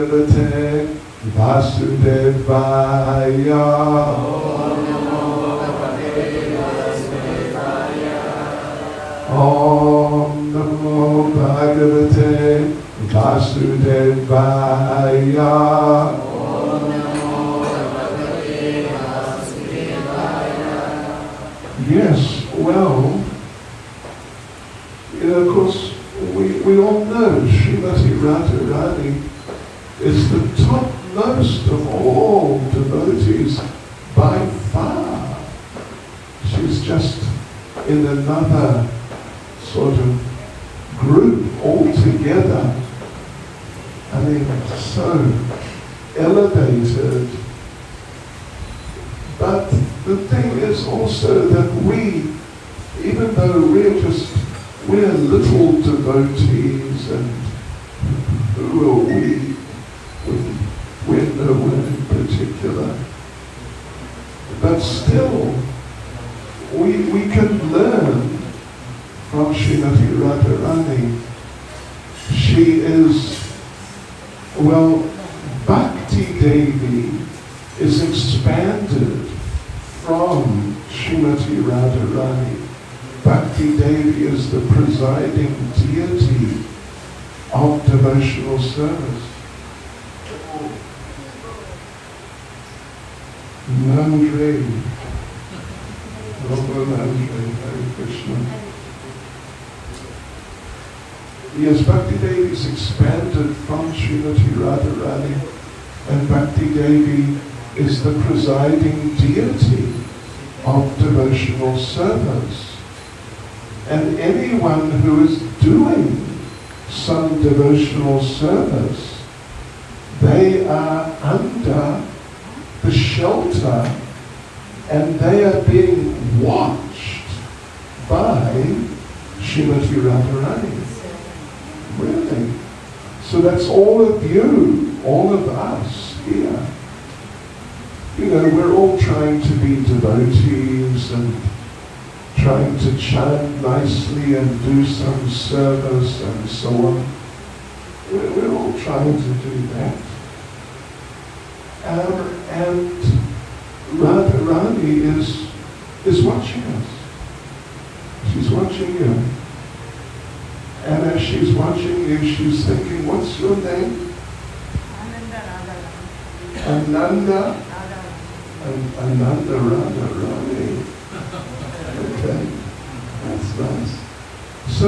Bhagavate Vasudevaya. Om Namo Bhagavate Vasudevaya. Yes, well, of course, we all know Srimati Radharani is the topmost of all devotees by far. She's just in another sort of group altogether. I mean, so elevated. But the thing is also that we, even though we're little devotees, and who are we? We're no one in particular. But still, we can learn from Srimati Radharani. She is, well, Bhakti Devi is expanded from Srimati Radharani. Bhakti Devi is the presiding deity of devotional service. Nandre, Robo Nandre, Hare Krishna. Yes, Bhakti Devi is expanded from Srimati Radharani, and Bhakti Devi is the presiding deity of devotional service. And anyone who is doing some devotional service, they are under the shelter and they are being watched by Srimati Radharani. Really. So that's all of you, all of us here. You know, we're all trying to be devotees and trying to chant nicely and do some service and so on. We're all trying to do that. And Radharani is watching us. She's watching you. And as she's watching you, she's thinking, what's your name? Ananda. Ananda Radharani. Okay, that's nice. So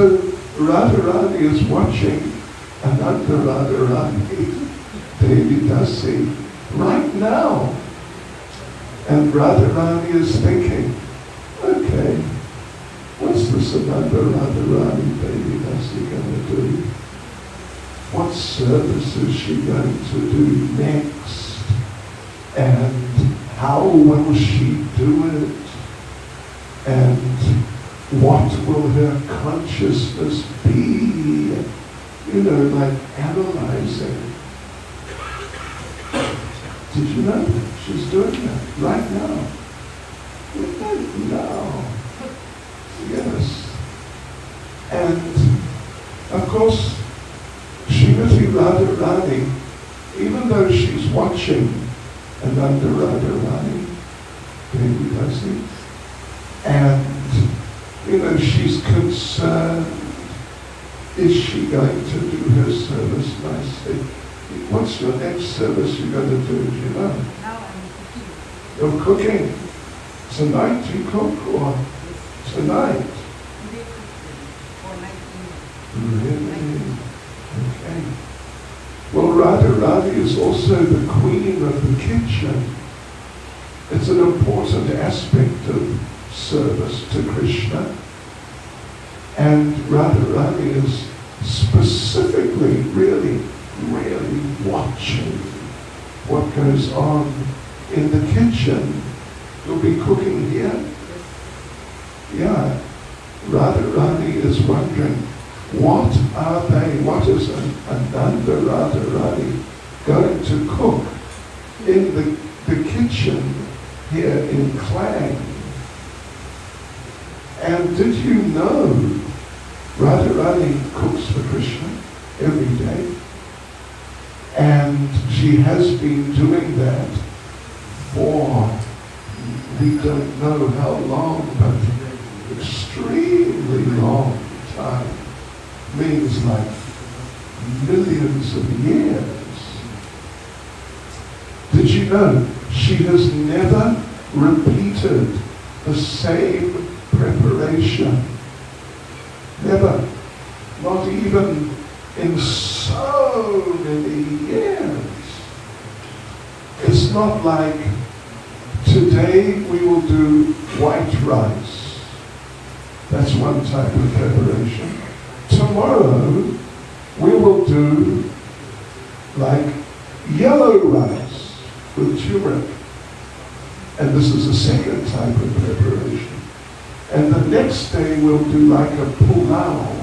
Radharani is watching Ananda Radharani, Devi Dasi, right now. And Radharani is thinking, okay, what's this Ananda Radharani Devi Dasi going to do? What service is she going to do next? And how will she do it? And what will her consciousness be? You know, like analyzing. Did you know that? She's doing that right now. Now. Yes. And, of course, Srimati Radharani, even though she's watching Ananda Radharani, Devi Dasi, and, you know, she's concerned, is she going to do her service nicely? What's your next service you're going to do, do you know? Now I'm cooking. You're cooking? Tonight you cook, or tonight? Really? Okay. Well, Radharani is also the queen of the kitchen. It's an important aspect of service to Krishna. And Radharani is specifically, really watching what goes on in the kitchen. You'll be cooking here? Yeah. Radharani is wondering, what is Ananda Radharani going to cook in the kitchen here in Klang? And did you know Radharani cooks for Krishna every day? And she has been doing that for, we don't know how long, but extremely long time. Means like millions of years. Did you know she has never repeated the same preparation? Never. Not even in so many years. It's not like today we will do white rice. That's one type of preparation. Tomorrow we will do like yellow rice with turmeric. And this is a second type of preparation. And the next day we'll do like a pulao.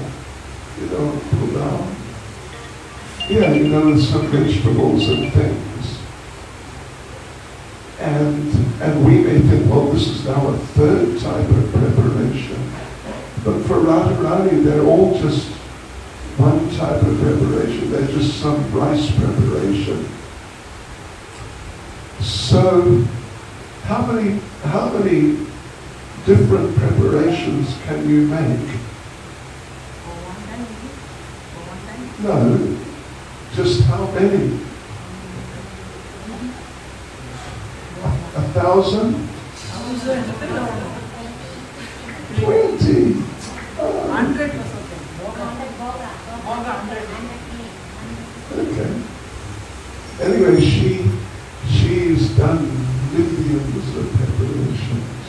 You know, pulao? Yeah, you know, with some vegetables and things. And we may think, well, this is now a third type of preparation. But for Radharani, they're all just one type of preparation. They're just some rice preparation. So, how many different preparations can you make? No, just how many? 1,000? 20? 100 was okay. Okay. Anyway, she's done millions of preparations,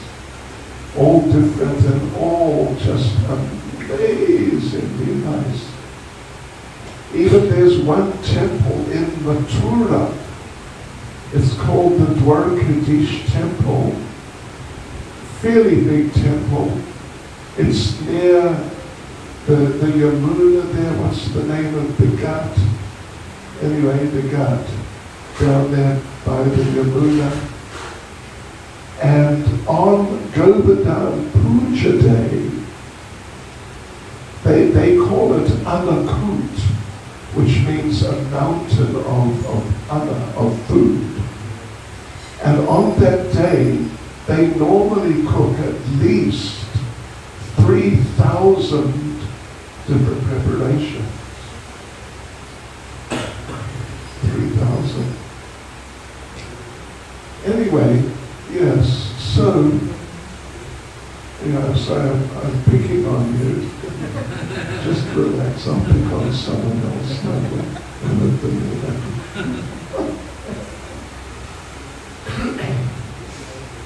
all different and all just amazingly nice. Even there's one temple in Mathura. It's called the Dwarkadish Temple. Fairly big temple. It's near the Yamuna there. What's the name of the Ghat? Anyway, the Ghat. Down there by the Yamuna. And on Govardhan Puja Day, they call it Annakut, which means a mountain of anna, of food. And on that day, they normally cook at least 3,000 different preparations. 3,000. Anyway, yes, so I'm picking on you. Just relax, I'll pick on someone else and let them do that.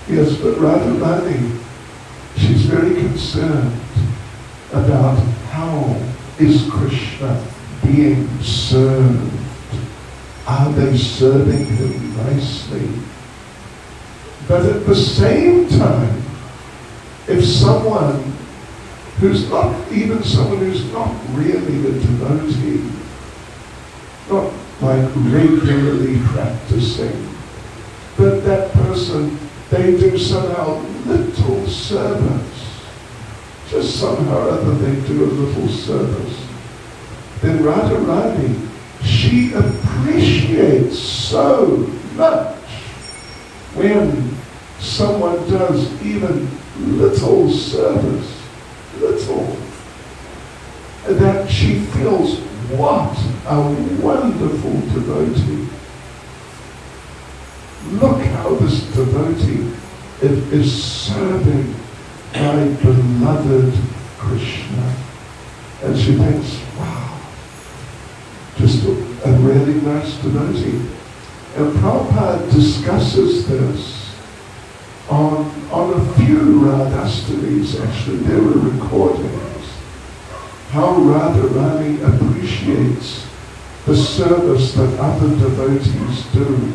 Yes, but Radharani, she's very concerned about how is Krishna being served. Are they serving him nicely? But at the same time, if someone who's not really a devotee, not like regularly practicing, but that person, they do somehow little service, just somehow or other they do a little service, then Radharani, she appreciates so much when someone does even little service, little, that she feels, what a wonderful devotee. Look how this devotee is serving my beloved Krishna. And she thinks, wow, just a really nice devotee. And Prabhupada discusses this on a few Radhastanis, actually. There were recordings. How Radharani appreciates the service that other devotees do,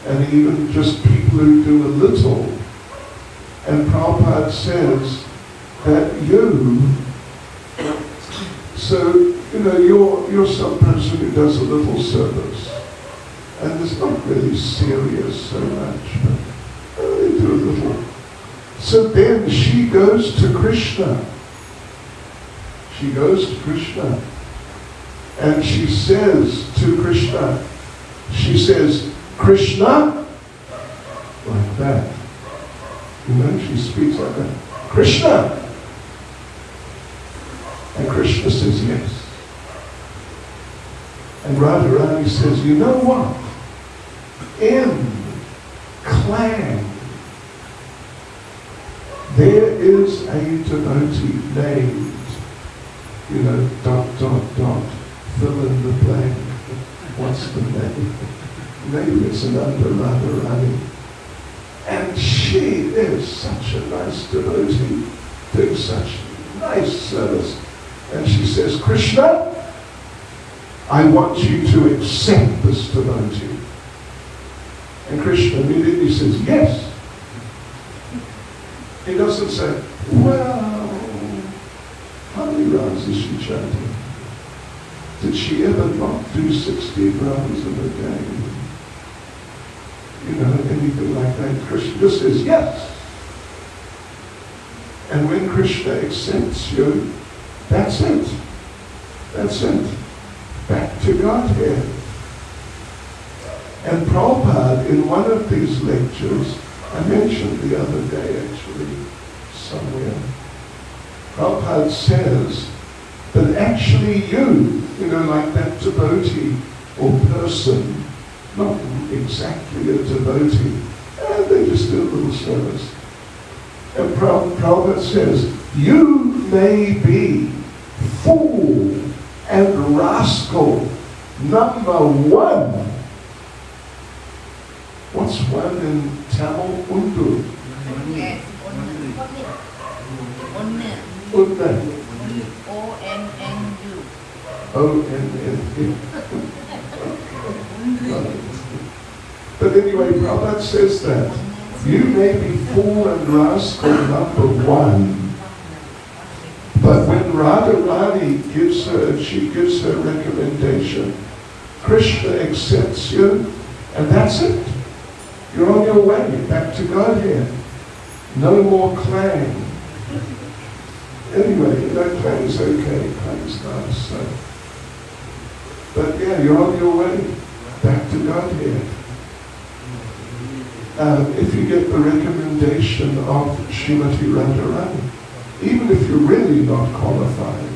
and even just people who do a little. And Prabhupada says that you're some person who does a little service. And it's not really serious so much, but they do a little. So then she goes to Krishna. She goes to Krishna. And she says to Krishna, she says, Krishna, like that. You know, she speaks like that. Krishna! And Krishna says yes. And Radharani says, you know what? In Klang, there is a devotee named, you know, ... fill in the blank. What's the name? Maybe it's another Radharani. And she is such a nice devotee, doing such nice service. And she says, Krishna, I want you to accept this devotee. And Krishna immediately says, yes. He doesn't say, well, how many rounds is she chanting? Did she ever not do 16 rounds in a day? You know, anything like that. Krishna just says, yes. And when Krishna accepts you, that's it. That's it. Back to Godhead. And Prabhupada, in one of these lectures, I mentioned the other day actually, somewhere, Prabhupada says that actually you know, like that devotee or person, not exactly a devotee, they just do a little service. And Prabhupada says, you may be fool and rascal number one. What's one in Tamil? Undu. Undu. O-N-N-U. But anyway, Prabhupada says that. You may be fool and rascal number one. But when Radharani gives her recommendation, Krishna accepts you, and that's it. You're on your way back to Godhead. No more Klang. Anyway, you know, Klang's okay. Klang's nice. So. But yeah, you're on your way back to Godhead. If you get the recommendation of Srimati Radharani, even if you're really not qualified,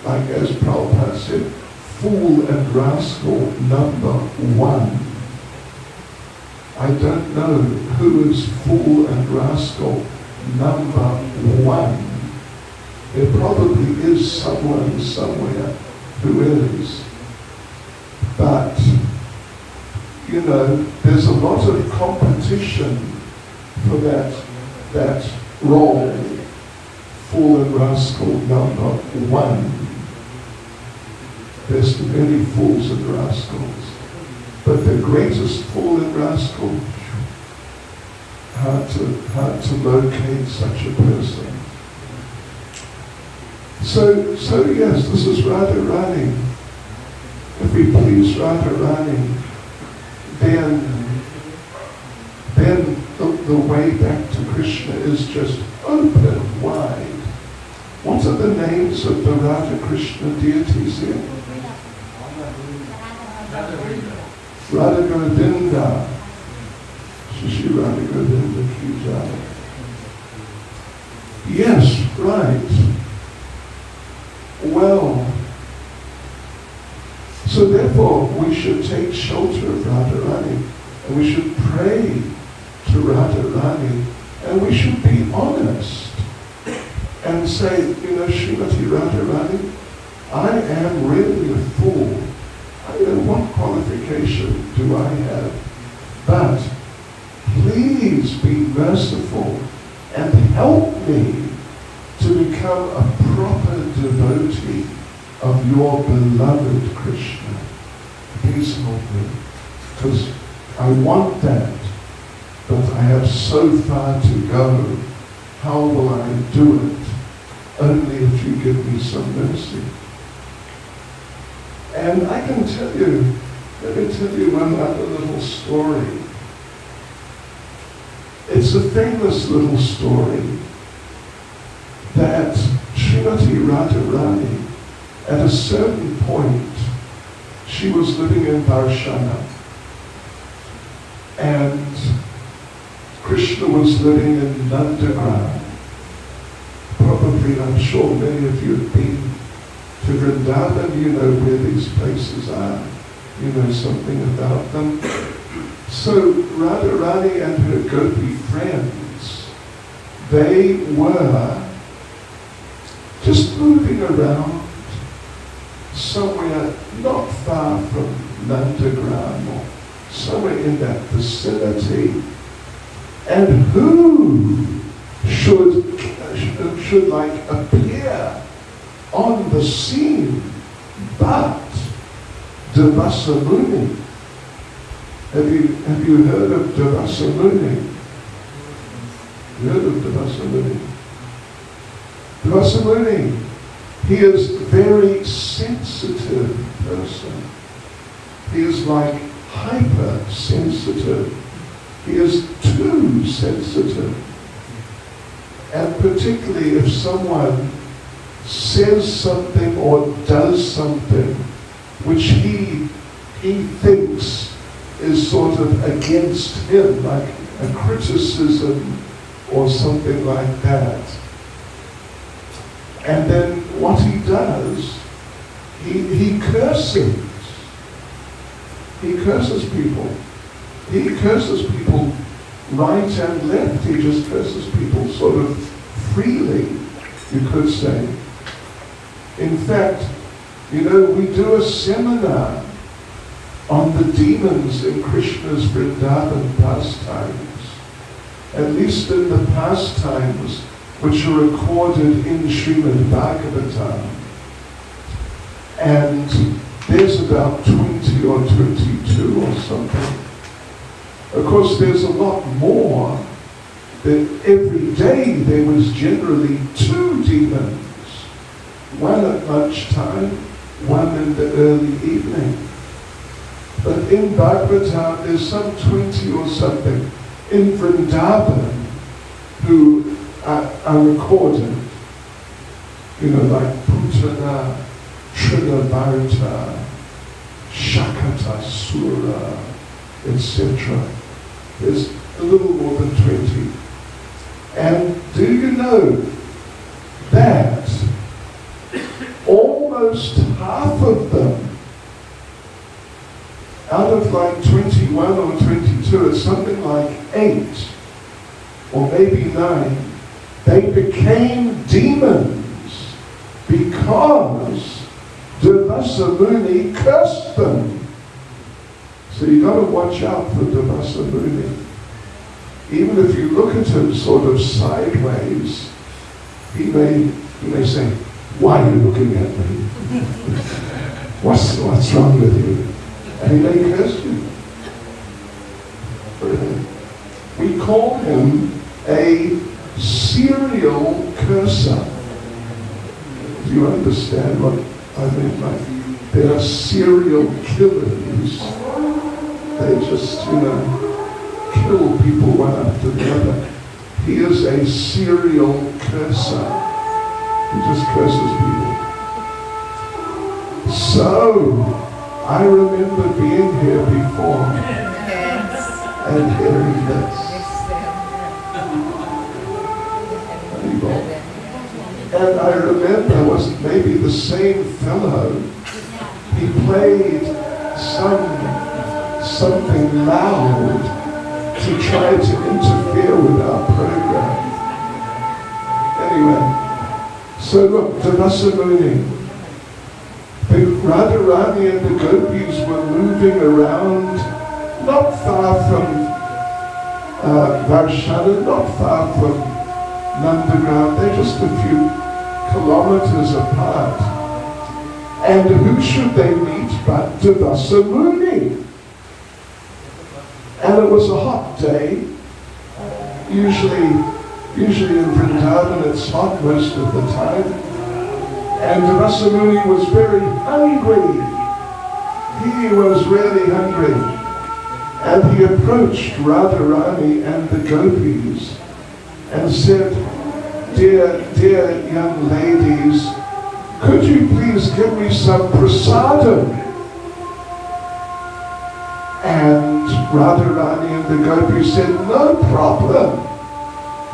like as Prabhupada said, fool and rascal number one. I don't know who is fool and rascal number one. There probably is someone somewhere who is. But, you know, there's a lot of competition for that role, fool and rascal number one. There's many fools and rascals. But the greatest fool and rascal, hard to locate such a person. So yes, this is Radharani. If we please Radharani, then the way back to Krishna is just open wide. What are the names of the Radha Krishna deities here? Radha Govinda. Shri Radha Govinda Ki Jai. Yes, right. Well, so therefore we should take shelter of Radharani, and we should pray to Radharani, and we should be honest and say, you know, Srimati Radharani, I am really a fool. I don't know what qualification do I have, but please be merciful and help me to become a proper devotee of your beloved Krishna. Please help me, because I want that, but I have so far to go. How will I do it? Only if you give me some mercy. And I can tell you, let me tell you one other little story. It's a famous little story that Srimati Radharani, at a certain point, she was living in Varshana, And Krishna was living in Nandagram. Probably, I'm sure many of you have been to Vrindavan, you know where these places are. You know something about them. So Radharani and her gopi friends, they were just moving around somewhere not far from Nandagram or somewhere in that vicinity. And who should like appear on the scene but Devasa Muni? Have you heard of Devasa Muni? You heard of Devasa Muni? Devasa Muni, he is a very sensitive person. He is like hypersensitive. He is too sensitive. And particularly if someone says something or does something which he thinks is sort of against him, like a criticism or something like that. And then what he does, he curses. He curses people. He curses people right and left. He just curses people sort of freely, you could say. In fact, you know, we do a seminar on the demons in Krishna's Vrindavan pastimes, at least in the pastimes which are recorded in Srimad Bhagavatam. And there's about 20 or 22 or something. Of course, there's a lot more. That every day there was generally 2 demons, one at lunchtime, one in the early evening. But in Bhagavatam, there's some 20 or something in Vrindavan who are recorded, you know, like Putana, Trinavarta, Shakata Sura, etc. There's a little more than 20. And do you know that almost half of them, out of like 21 or 22, it's something like 8 or maybe 9, they became demons because Devasa Muni cursed them. So you got to watch out for Devasa Muni. Even if you look at him sort of sideways, he may say, "Why are you looking at me? What's wrong with you?" And he may curse you. We call him a serial curser. Do you understand what I mean? Like, they are serial killers. They just, you know, kill people one after the other. He is a serial curser. He just curses people. So, I remember being here before and hearing this. And I remember it was maybe the same fellow. He played something loud to try to interfere with our program. Anyway, so look, Devasa Muni. Radharani and the gopis were moving around, not far from Varshana, not far from Nandagram. They're just a few kilometers apart. And who should they meet but Devasa Muni? And it was a hot day. Usually in Vrindavan it's hot most of the time. And Devasa Muni was very hungry. He was really hungry. And he approached Radharani and the gopis and said, Dear young ladies, could you please give me some prasadam? And Radharani and the gopis said, no problem.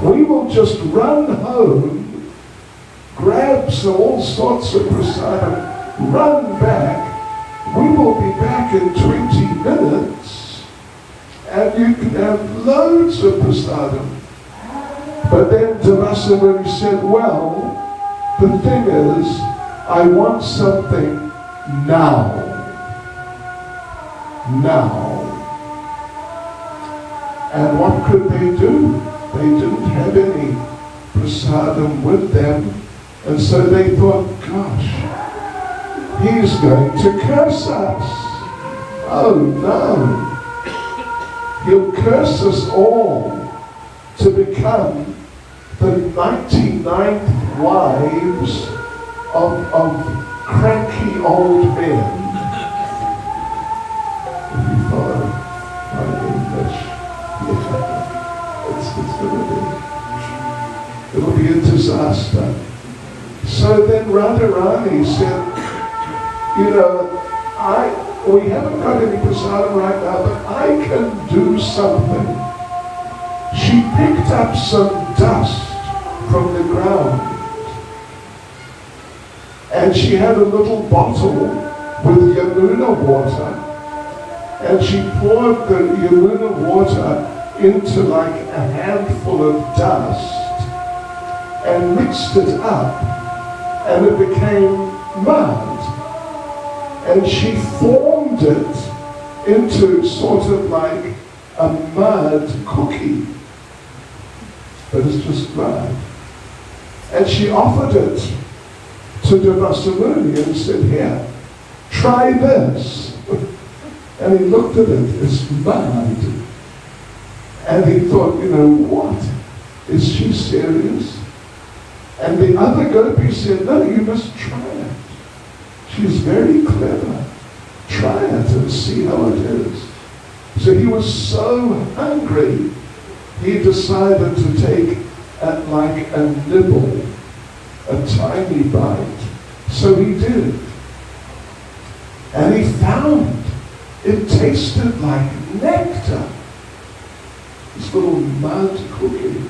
We will just run home, grab all sorts of prasadam, run back. We will be back in 20 minutes and you can have loads of prasadam. But then Devasumuni said, well, the thing is, I want something now. Now. And what could they do? They didn't have any prasadam with them. And so they thought, gosh, he's going to curse us. Oh no. He'll curse us all to become the 99th wives of cranky old men. If you follow my English, it'll be a disaster. So then Radharani said, you know, we haven't got any prasadam right now, but I can do something. She picked up some dust from the ground and she had a little bottle with Yamuna water and she poured the Yamuna water into like a handful of dust and mixed it up and it became mud. And she formed it into sort of like a mud cookie. But it's just mud. And she offered it to Devasumuni and said, here, try this. And he looked at it, it's mud. And he thought, you know, what? Is she serious? And the other gopis said, no, you must try it. She's very clever. Try it and see how it is. So he was so hungry, he decided to take like a nibble, a tiny bite. So he did. And he found it tasted like nectar. This little mud cookie.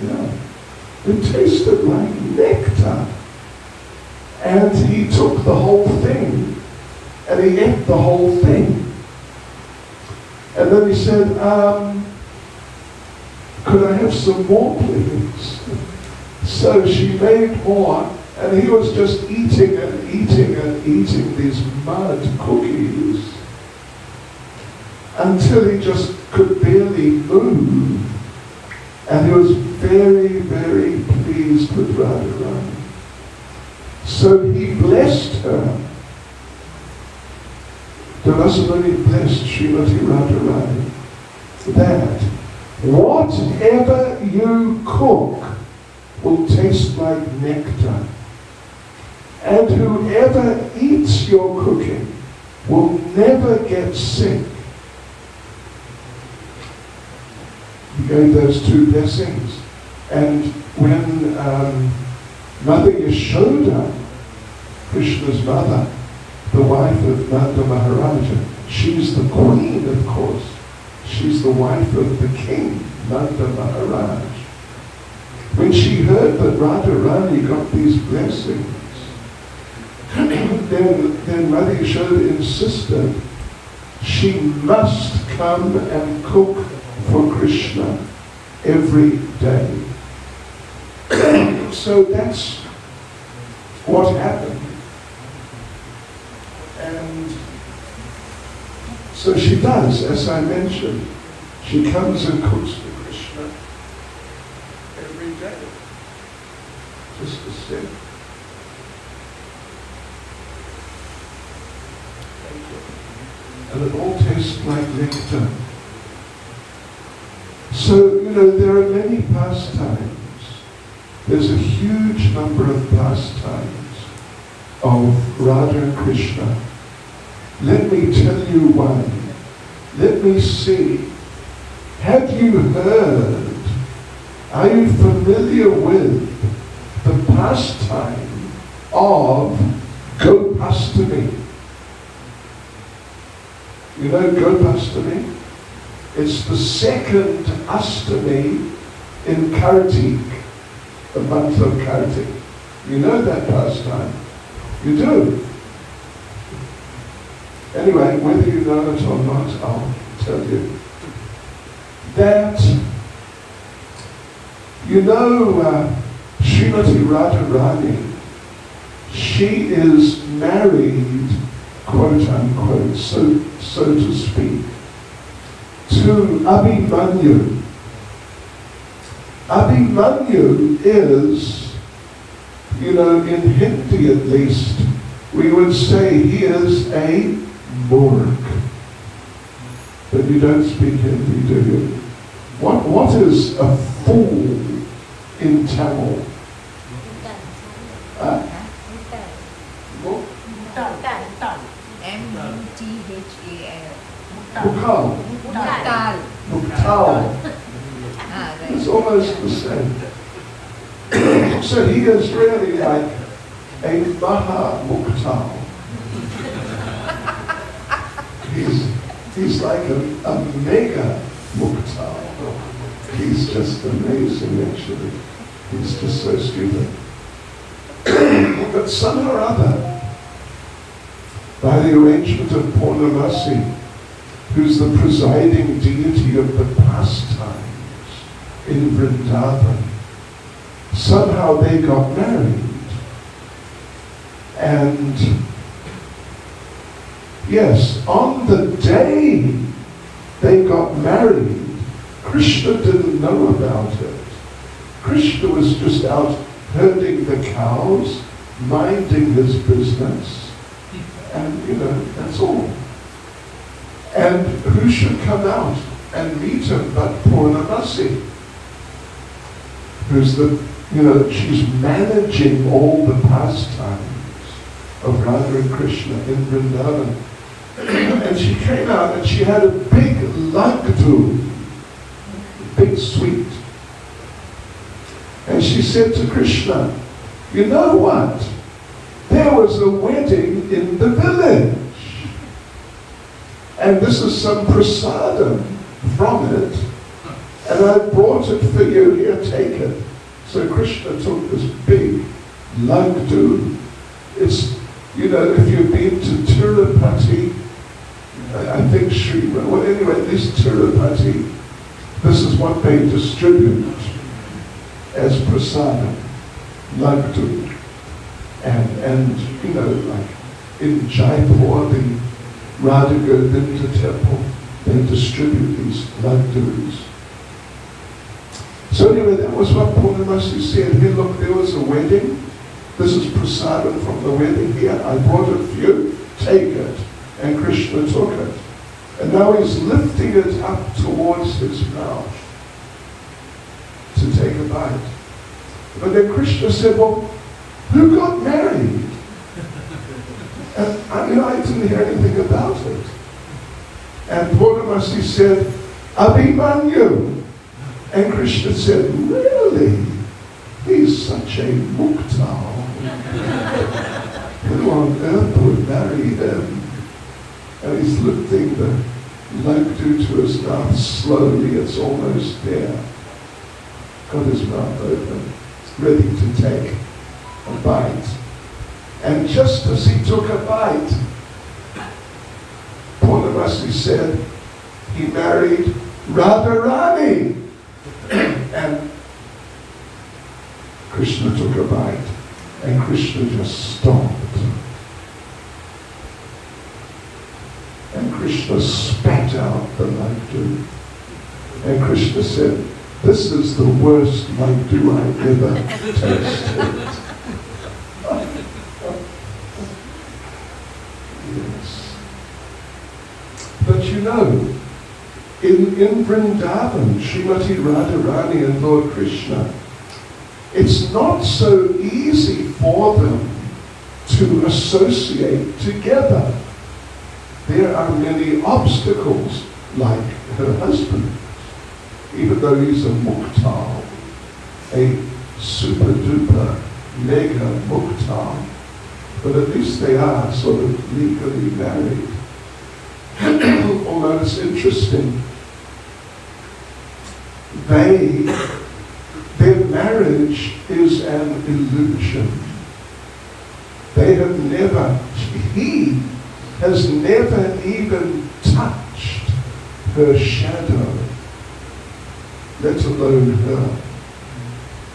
Yeah. It tasted like nectar. And he took the whole thing, and he ate the whole thing. And then he said, could I have some more, please? So she made more, and he was just eating and eating and eating these mud cookies until he just could barely move. And he was very, very pleased with Radharani. So he blessed her. Devasumuni blessed Srimati Radharani that whatever you cook will taste like nectar. And whoever eats your cooking will never get sick. He gave those two blessings. And when Mother Yashoda, Krishna's mother, the wife of Nanda Maharaja, she's the queen, of course. She's the wife of the king, Nanda Maharaj. When she heard that Radharani got these blessings, then Mother Yashoda insisted she must come and cook for Krishna every day. So that's what happened. And so she does, as I mentioned. She comes and cooks for Krishna every day. Just a sec. And it all tastes like nectar. So, you know, there are many pastimes. There's a huge number of pastimes of Radha and Krishna. Let me tell you one. Let me see. Have you heard? Are you familiar with the pastime of Gopastami? You know Gopastami? It's the second Astami in Kartik, the month of Kartik. You know that pastime? You do. Anyway, whether you know it or not, I'll tell you. That, you know, Srimati Radharani, she is married, quote unquote, so to speak, to Abhimanyu. Abhimanyu is, you know, in Hindi at least, we would say he is a Murk. But you don't speak Hindi, do you? What is a fool in Tamil? M-U-T-H-A-L. Muktal. Muktal. It's almost the same. So he is really like a Maha Muktal. He's like a mega Muktal. He's just amazing, actually. He's just so stupid. But somehow or other, by the arrangement of Purnamasi, who's the presiding deity of the pastimes in Vrindavan, somehow they got married. And yes, on the day they got married, Krishna didn't know about it. Krishna was just out herding the cows, minding his business, and, you know, that's all. And who should come out and meet him but Purnamasi, who's the, you know, she's managing all the pastimes of Radha and Krishna in Vrindavan. And she came out and she had a big laddu, big sweet. And she said to Krishna, you know what? There was a wedding in the village. And this is some prasadam from it. And I brought it for you, here, take it. So Krishna took this big laddu. It's, you know, if you've been to Tirupati, I think well anyway, this Tirupati, this is what they distribute as prasadam, laddu. And you know, like in Jaipur, the Radha Govinda temple, they distribute these laddus. So anyway, that was what Purnamasi said. Here, look, there was a wedding. This is prasadam from the wedding here. I brought it for you. Take it. And Krishna took it. And now he's lifting it up towards his mouth to take a bite. But then Krishna said, well, who got married? And I didn't hear anything about it. And Purnamasi said, Abhimanyu. And Krishna said, really? He's such a muktal. Who on earth would marry him? And he's lifting the laddu to his mouth slowly. It's almost there. Got his mouth open, ready to take a bite. And just as he took a bite, Purnamasi said, he married Radharani. And Krishna took a bite, and Krishna just stopped. And Krishna spat out the laddu. And Krishna said, this is the worst laddu I ever tasted. Yes. But you know, in Vrindavan, Srimati Radharani and Lord Krishna, it's not so easy for them to associate together. There are many obstacles, like her husband, even though he's a muktal, a super duper mega muktal, but at least they are sort of legally married. Although it's interesting, their marriage is an illusion. He has never even touched her shadow, let alone her.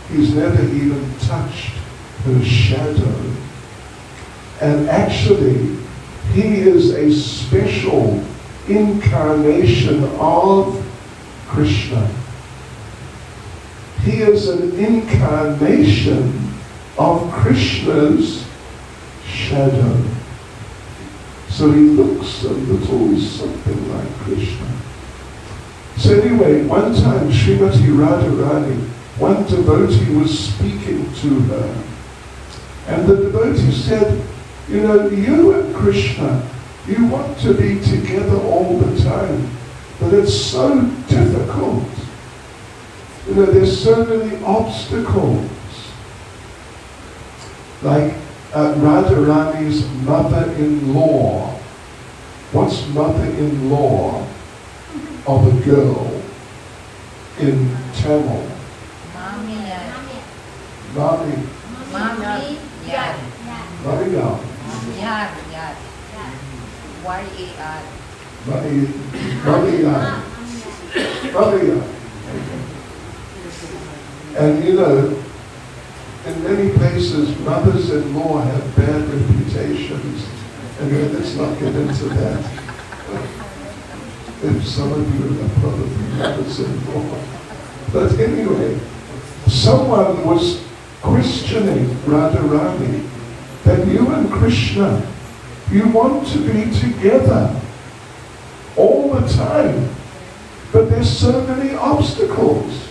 He's never even touched her shadow. And actually, he is a special incarnation of Krishna. He is an incarnation of Krishna's shadow. So he looks a little something like Krishna. So anyway, one time Srimati Radharani, one devotee was speaking to her. And the devotee said, you know, you and Krishna, you want to be together all the time, but it's so difficult. You know, there's so many obstacles. Like Radharani's mother-in-law. What's mother-in-law of a girl in Tamil? Mami. And you know, in many places, mothers-in-law have bad reputations. Anyway, let's not get into that. If some of you are probably mothers-in-law. But anyway, someone was questioning Radharani that you and Krishna, you want to be together all the time, but there's so many obstacles,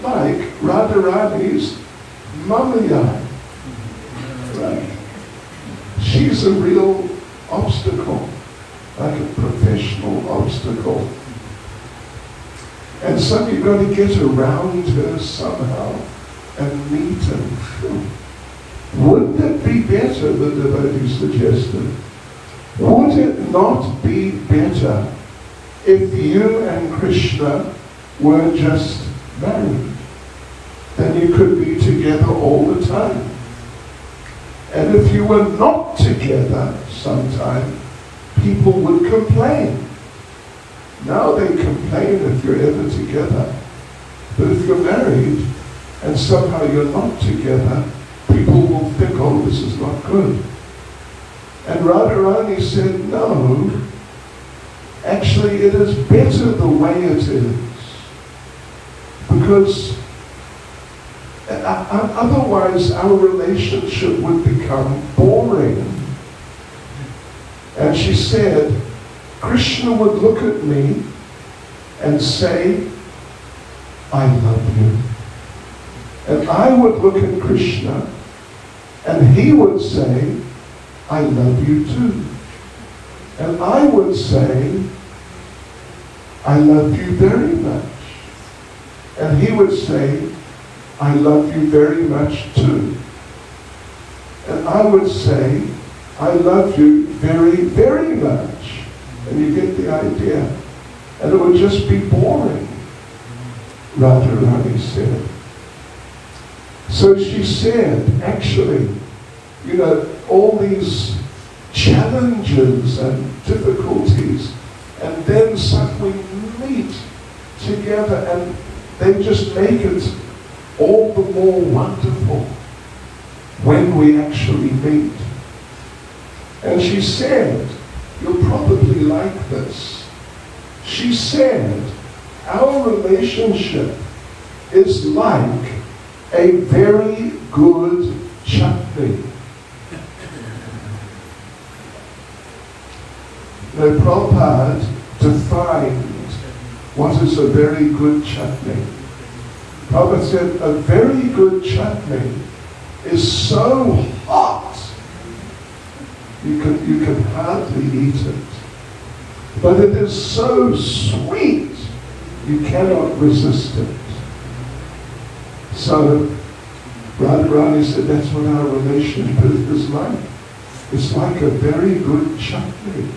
like Radharani's Malaysia. Right? She's a real obstacle, like a professional obstacle. And so you've got to get around her somehow and meet her. Wouldn't it be better, the devotee suggested, would it not be better if you and Krishna were just married? Then you could be together all the time. And if you were not together sometime, people would complain. Now they complain if you're ever together. But if you're married and somehow you're not together, people will think, oh, this is not good. And Radharani said, no, actually it is better the way it is. Because otherwise our relationship would become boring. And she said, Krishna would look at me and say, I love you. And I would look at Krishna and he would say, I love you too. And I would say, I love you very much. And he would say, I love you very much too. And I would say, I love you very, very much. And you get the idea. And it would just be boring, Radharani said. So she said, actually, you know, all these challenges and difficulties, and then suddenly meet together, and they just make it all the more wonderful when we actually meet. And she said, you'll probably like this. She said, our relationship is like a very good chutney. Now, Prabhupada defined what is a very good chutney. Prabhupada said, a very good chutney is so hot you can hardly eat it. But it is so sweet you cannot resist it. So Radharani said that's what our relationship is like. It's like a very good chutney.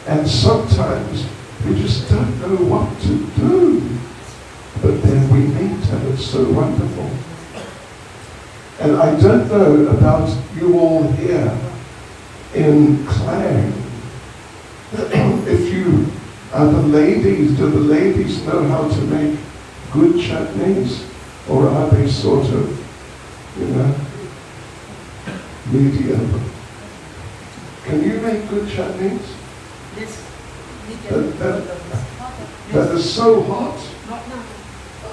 And sometimes we just don't know what to do. but then we meet and it's so wonderful. And I don't know about you all here in Klang. If you are the ladies, do the ladies know how to make good chutneys? Or are they sort of, mediocre? Can you make good chutneys? Yes, we can. That is so hot. Not now.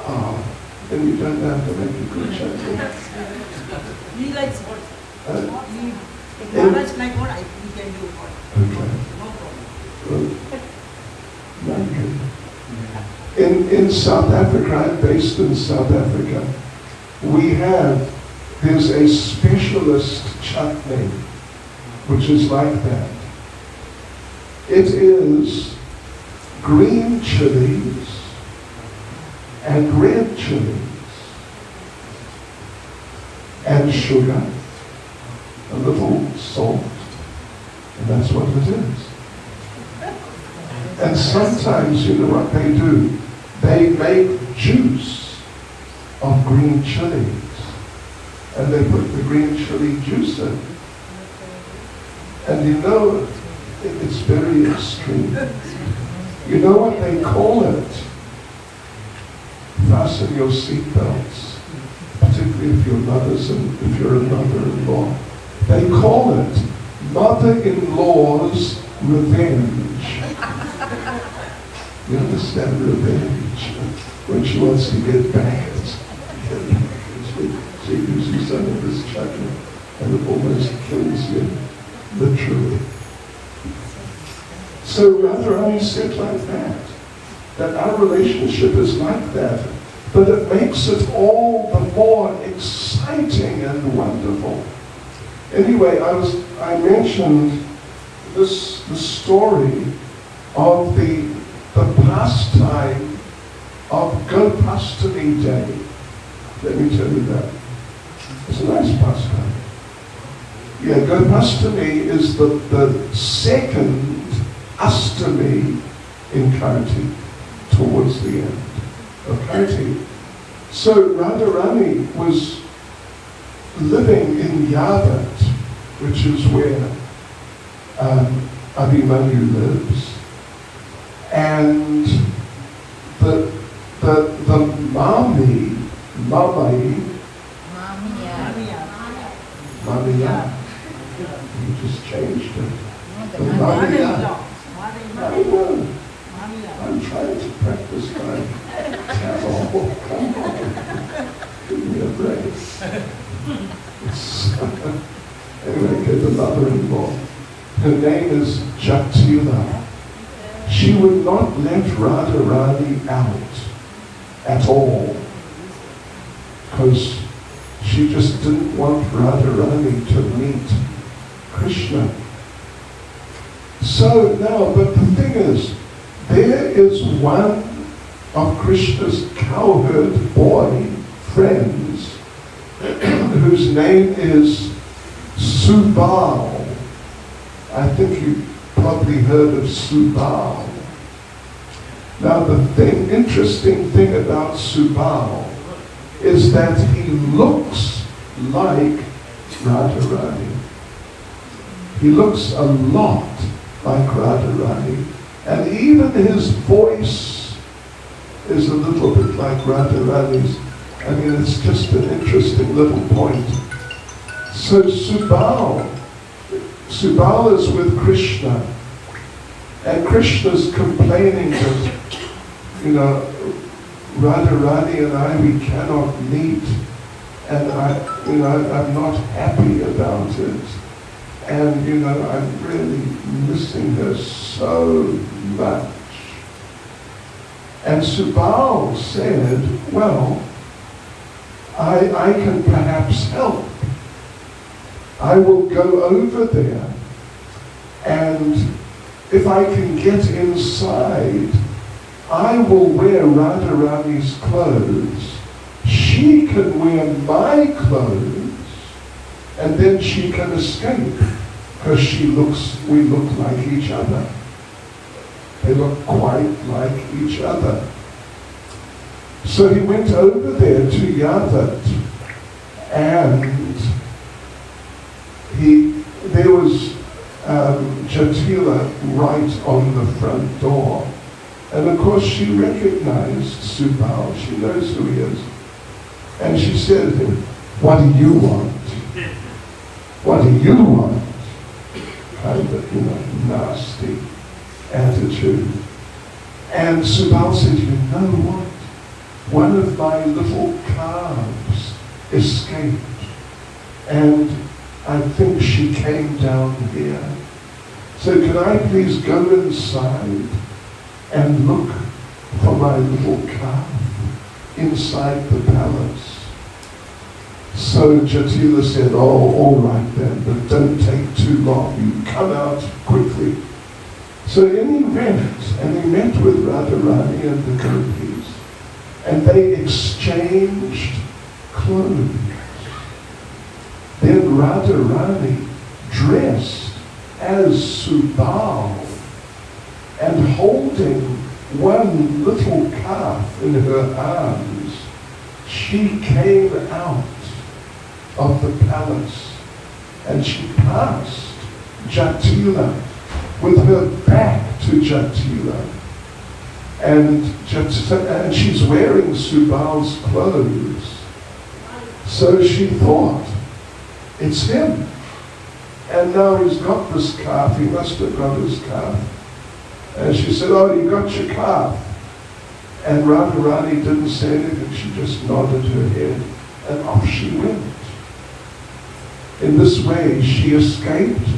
Ah, then you don't have to make a good chutney. We like hot. Uh, Maharaj like hot, we can do hot. Okay. No problem. Well, thank you. In South Africa, I'm based in South Africa, there's a specialist chutney, which is like that. It is green chilies and red chilies and sugar, a little salt, and that's what it is. And sometimes, you know what they do? They make juice of green chilies. And they put the green chili juice in. And you know, it's very extreme. You know what they call it? Fasten your seatbelts, particularly if you're mothers and if you're a mother-in-law. They call it mother-in-law's revenge. You understand revenge? When she wants to get back, she uses some of this chutney and it almost kills you, literally. So Radharani said like that our relationship is like that, but it makes it all the more exciting and wonderful. Anyway, I mentioned the story of the pastime of Gopastami Day. Let me tell you that. It's a nice pastime. Yeah, Gopastami is the second Astami in Karti, towards the end of Karti. So Radharani was living in Yavat, which is where Abhimanyu lives, and the Mamai, Mamiya, you just changed it. The Mamiya. I know. I'm trying to practice my Tamil. Come on. Give me a break. Anyway, the mother-in-law. Her name is Jatila. She would not let Radharani out at all, because she just didn't want Radharani to meet Krishna. So now, but the thing is, there is one of Krishna's cowherd boy friends whose name is Subal. I think you probably heard of Subal. Now the interesting thing about Subal is that he looks like Radharani. He looks a lot like Radharani, and even his voice is a little bit like Radharani's. I mean, it's just an interesting little point. So Subal is with Krishna, and Krishna's complaining that, Radharani and I, we cannot meet, and I'm not happy about it. And, I'm really missing her so much. And Subal said, well, I can perhaps help. I will go over there, and if I can get inside, I will wear Radharani's clothes. She can wear my clothes, and then she can escape, because we look like each other. They look quite like each other. So he went over there to Yavat, and there was Jatila right on the front door. And of course she recognized Subal, she knows who he is. And she said to him, "What do you want? What do you want?" Kind of, nasty attitude. And Subal said, "You know what? One of my little calves escaped, and I think she came down here. So can I please go inside and look for my little calf inside the palace?" So Jatila said, "Oh, all right then, but don't take too long. You come out quickly." So in he went, and he met with Radharani and the gopis, and they exchanged clothes. Then Radharani dressed as Subal and holding one little calf in her arms, she came out of the palace, and she passed Jatila with her back to Jatila. And she's wearing Subal's clothes. So she thought, it's him. And now he's got this calf, he must have got his calf. And she said, "Oh, you got your calf." And Radharani didn't say anything, she just nodded her head, and off she went. In this way, she escaped,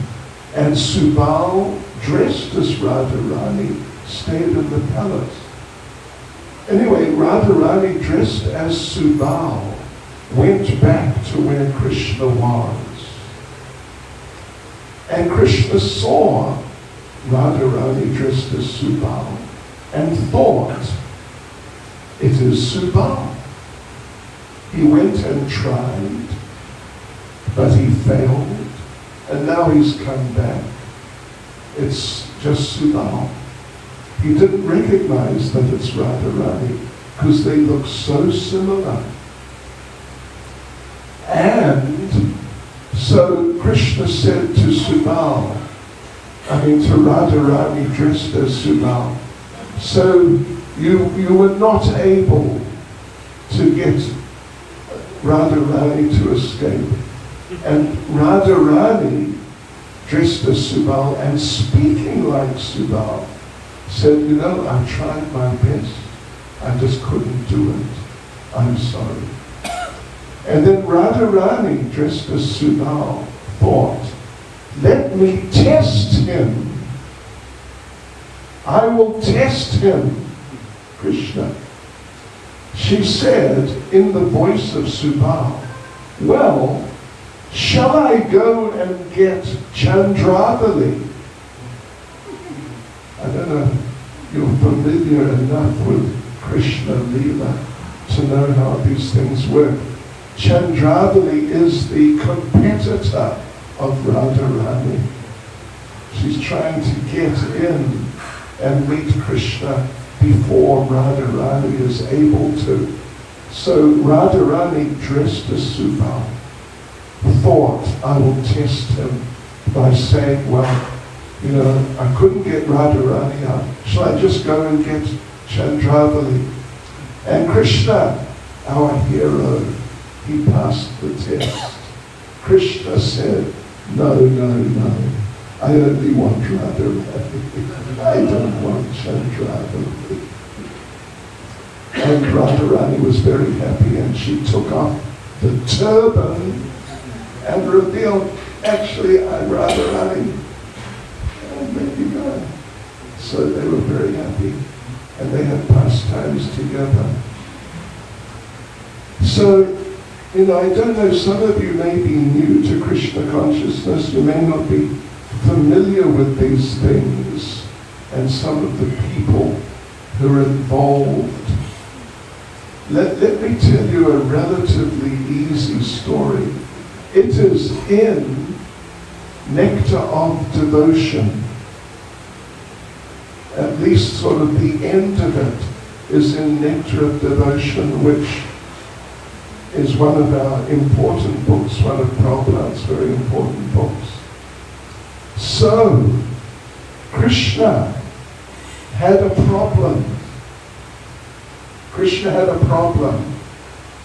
and Subal, dressed as Radharani, stayed in the palace. Anyway, Radharani, dressed as Subal, went back to where Krishna was. And Krishna saw Radharani dressed as Subal and thought, it is Subal. He went and tried, but he failed, and now he's come back. It's just Subal. He didn't recognize that it's Radharani because they look so similar. And so Krishna said to Radharani dressed as Subal, "So you were not able to get Radharani to escape." And Radharani, dressed as Subal and speaking like Subal, said, "I tried my best. I just couldn't do it. I'm sorry." And then Radharani, dressed as Subal, thought, "Let me test him. I will test him, Krishna." She said in the voice of Subal, "Well, shall I go and get Chandravali?" I don't know, you're familiar enough with Krishna Leela to know how these things work. Chandravali is the competitor of Radharani. She's trying to get in and meet Krishna before Radharani is able to. So Radharani, dressed as Subal, thought, I will test him by saying, "Well, I couldn't get Radharani out. Shall I just go and get Chandravali?" And Krishna, our hero, he passed the test. Krishna said, No. I only want Radharani. I don't want Chandravali." And Radharani was very happy, and she took off the turban and revealed, "Actually, I'm Radharani." And there you go. So they were very happy, and they had pastimes together. So, I don't know, some of you may be new to Krishna consciousness, you may not be familiar with these things and some of the people who are involved. Let me tell you a relatively easy story. It is in Nectar of Devotion, at least sort of the end of it. is in Nectar of Devotion, which is one of our important books, one of Prabhupada's very important books. So, Krishna had a problem. Krishna had a problem.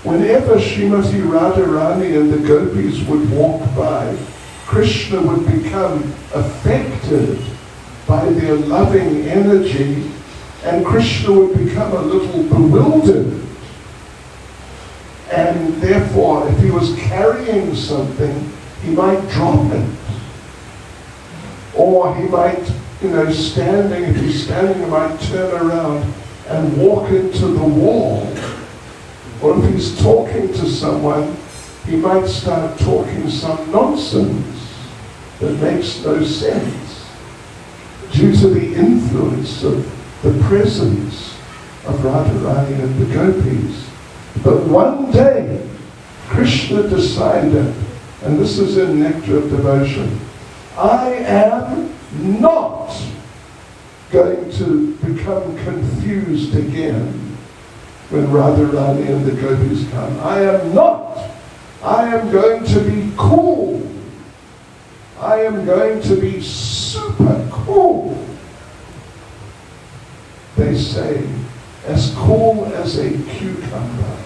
Whenever Srimati Radharani and the gopis would walk by, Krishna would become affected by their loving energy, and Krishna would become a little bewildered. And therefore, if he was carrying something, he might drop it. Or he might, if he's standing, he might turn around and walk into the wall. Or if he's talking to someone, he might start talking some nonsense that makes no sense due to the influence of the presence of Radharani and the gopis. But one day, Krishna decided, and this is in Nectar of Devotion, I am not going to become confused again when Radharani and the gopis come. I am not. I am going to be cool. I am going to be super cool. They say, as cool as a cucumber.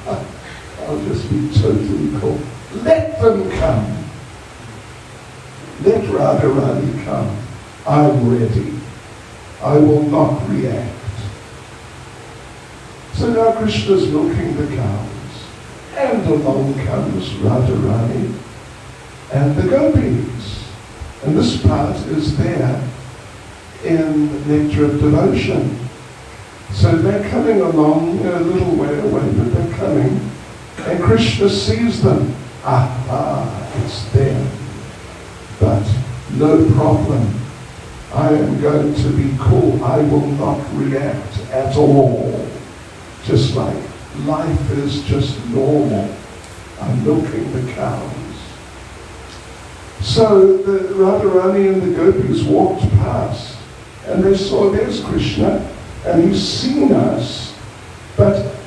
I'll just be totally cool. Let them come. Let Radharani come. I'm ready. I will not react. So now Krishna's milking the cows, and along comes Radharani and the gopis. And this part is there in Nectar of Devotion. So they're coming along a little way away, but they're coming, and Krishna sees them. It's them. But no problem. I am going to be cool. I will not react at all. Just like life is just normal. I'm milking the cows. So the Radharani and the gopis walked past, and they saw there's Krishna, and he's seen us, but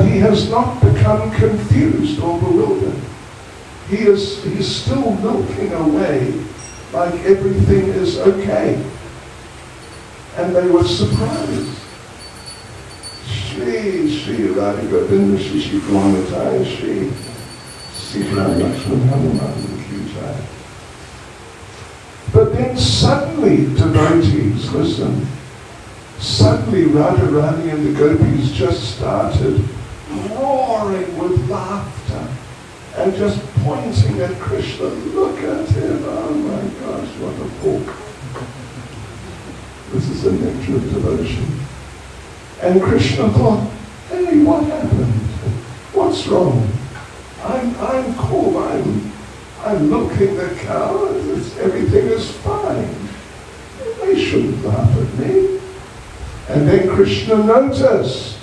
he has not become confused or bewildered. He's still milking away like everything is okay. And they were surprised. Shri Radha Govinda Shri Guanatai Shri Sita Lakshman Hanuman Kijai. But then suddenly, devotees, listen, suddenly Radharani and the gopis just started roaring with laughter and just pointing at Krishna. Look at him. Oh my gosh, what a fool. This is the Nectar of Devotion. And Krishna thought, hey, what happened? What's wrong? I'm cool. I'm milking the cow. Everything is fine. They shouldn't laugh at me. And then Krishna noticed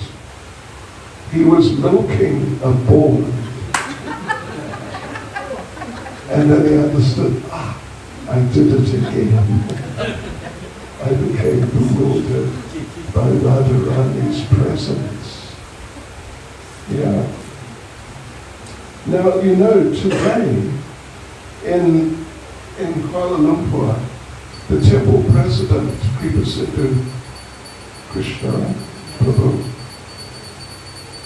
he was milking a bull. And then he understood, I did it again. I became bewildered by Radharani's presence. Yeah. Now, today in Kuala Lumpur, the temple president, Kripa Krishna Prabhu,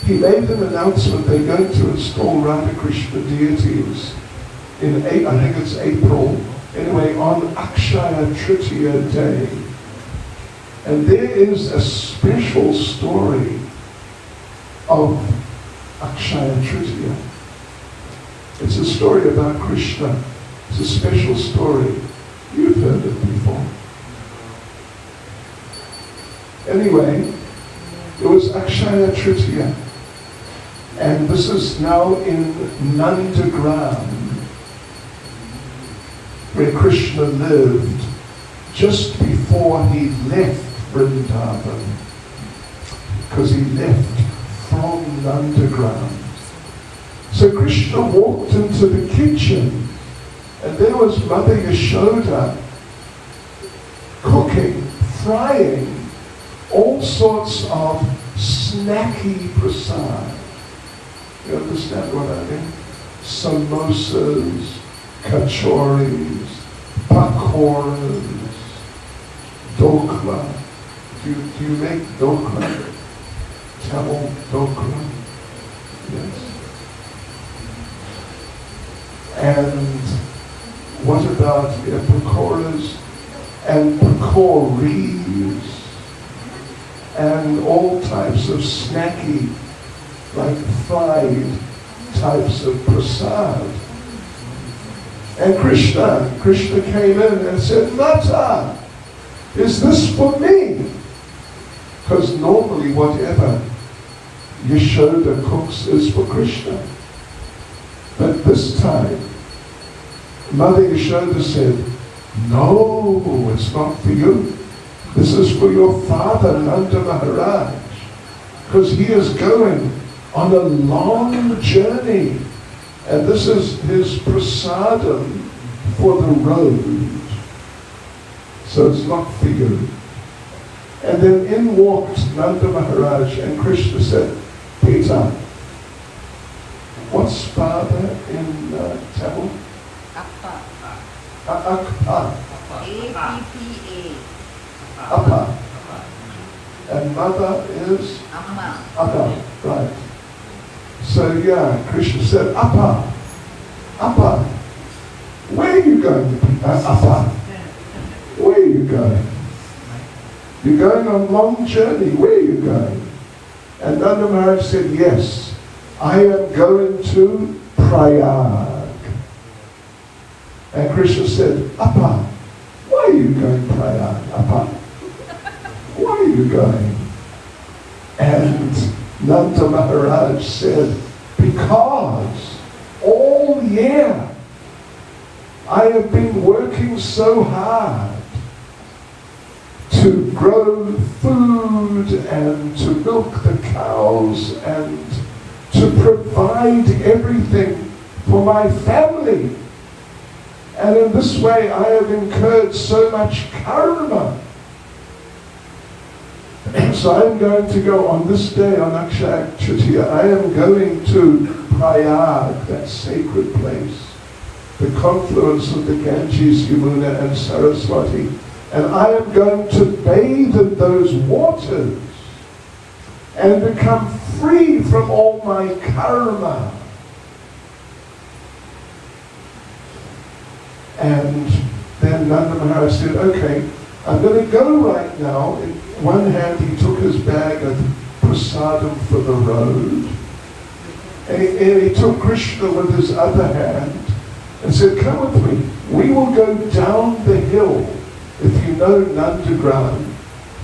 he made an announcement they're going to install Radha Krishna deities in, I think it's April, anyway, on Akshaya Tritiya Day. And there is a special story of Akshaya Tritiya. It's a story about Krishna. It's a special story. You've heard it before. Anyway, it was Akshaya Tritiya. And this is now in Nandagram, where Krishna lived just before he left Vrindavan, because he left from Nandagram. So Krishna walked into the kitchen, and there was Mother Yashoda cooking, frying all sorts of snacky prasad. You understand what I mean? Samosas, kachoris, pakoras, dokla. Do you make dokla? Tamil dokla? Yes. And what about pakoras and pakoris and all types of snacky, like fried types of prasad? And Krishna came in and said, Mata, is this for me? Because normally whatever Yashoda cooks is for Krishna. But this time, Mother Yashoda said, no, it's not for you. This is for your father, Nanda Maharaj. Because he is going on a long journey. And this is his prasadam for the road. So it's not for you. And then in walked Nanda Maharaj, and Krishna said, Peter, what's father in Tamil? Appa. Akpa. A-P-P-A. Appa. And mother is? Amma. Appa, right. So yeah, Krishna said, Appa, Appa, where are you going? Appa, where are you going? You're going on a long journey, where are you going? And Nanda Maharaj said, yes, I am going to Prayag. And Krishna said, Appa, why are you going Prayag? Appa, why are you going? And Nanda Maharaj said, because all year I have been working so hard to grow food and to milk the cows and to provide everything for my family. And in this way I have incurred so much karma. So I'm going to go on this day, on Akshaya Tritiya, I am going to Prayag, that sacred place, the confluence of the Ganges, Yamuna and Saraswati. And I am going to bathe in those waters and become free from all my karma. And then Nanda Maharaj said, okay, I'm going to go right now. In one hand he took his bag of prasadam for the road. And he took Krishna with his other hand and said, come with me. We will go down the hill. If you know Nandagram,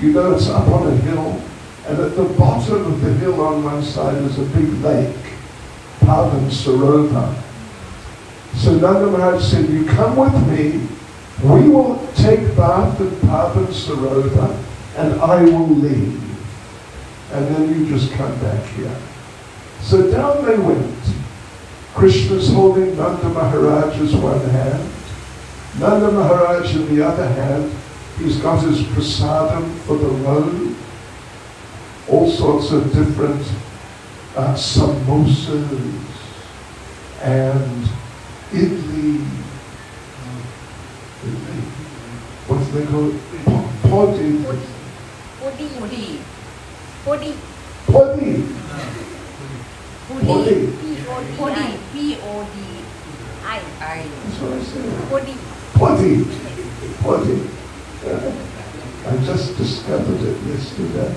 you know it's up on a hill. And at the bottom of the hill on one side is a big lake, Pavan Sarovar. So Nanda Maharaj said, you come with me. We will take bath in Pavan Sarovar and I will leave. And then you just come back here. So down they went. Krishna's holding Nanda Maharaj's one hand. Nanda Maharaj in the other hand, he's got his prasadam for the road. All sorts of different samosas and idli. What's they called? Podi. Podi. Podi. Podi. P-O-D-I. That's what I said. Podi. Podi. I just discovered it yesterday.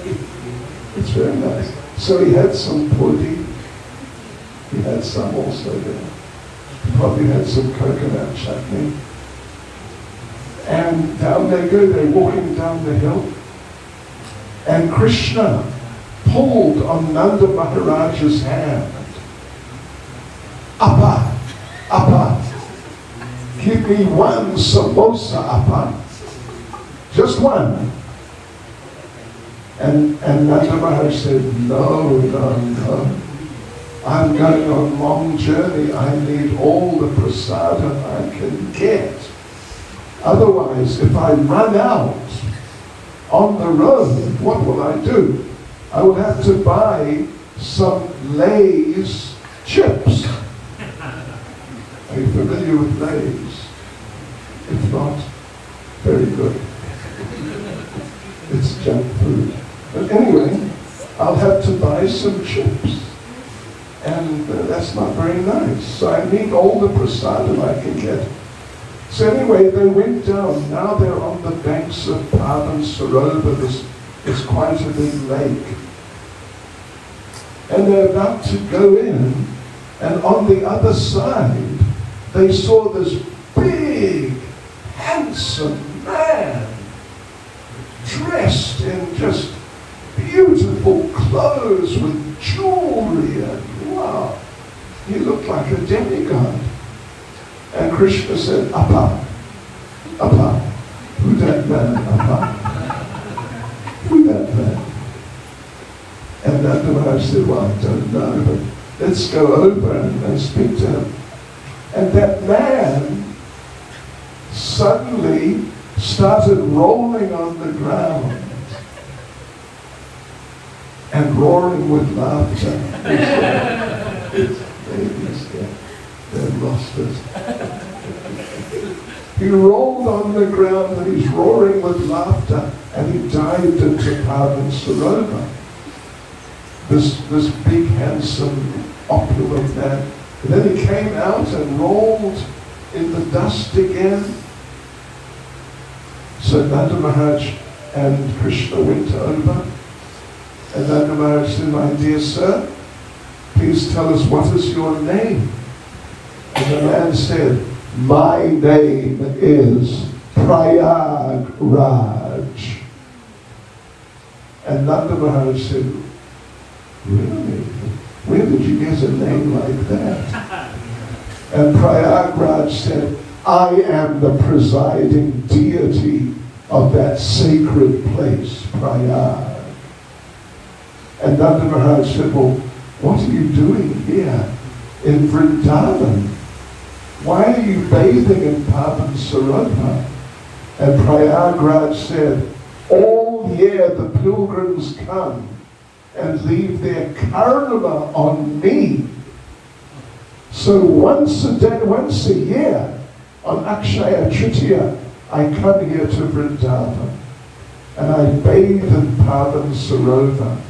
It's very nice. So he had some podi. He had some also there. He probably had some coconut chutney. And down they go, they're walking down the hill. And Krishna pulled on Nanda Maharaj's hand. Appa, Appa, give me one samosa, Appa. Just one. And Nanda Maharaj said, no. I'm going on a long journey. I need all the prasadam I can get. Otherwise, if I run out, on the road, what will I do? I will have to buy some Lay's chips. Are you familiar with Lay's? If not, very good. It's junk food. But anyway, I'll have to buy some chips. And that's not very nice. So I need all the prasadam I can get. So anyway, they went down. Now they're on the banks of Pavan Sarovar. There's quite a big lake. And they're about to go in. And on the other side, they saw this big, handsome man dressed in just beautiful clothes with jewelry, and wow, he looked like a demigod. And Krishna said, Appa, who that man, Appa? Who that man? And Nanda Maharaj said, well, I don't know, but let's go over and speak to him. And that man suddenly started rolling on the ground and roaring with laughter. His babies, they've lost it. He rolled on the ground and he's roaring with laughter, and he dived into Pavan Sarovar. This big, handsome, opulent man. And then he came out and rolled in the dust again. So Nanda Maharaj and Krishna went over. And Nanda Maharaj said, my dear sir, please tell us, what is your name? And the man said, my name is Prayag Raj. And Nanda Maharaj said, really? Where did you get a name like that? And Prayag Raj said, I am the presiding deity of that sacred place, Prayag. And Nanda Maharaj said, well, what are you doing here in Vrindavan? Why are you bathing in Pavan Sarovar? And Prayagraj said, all year the pilgrims come and leave their karma on me. So once a year, on Akshaya Tritiya, I come here to Vrindavan and I bathe in Pavan Sarovar.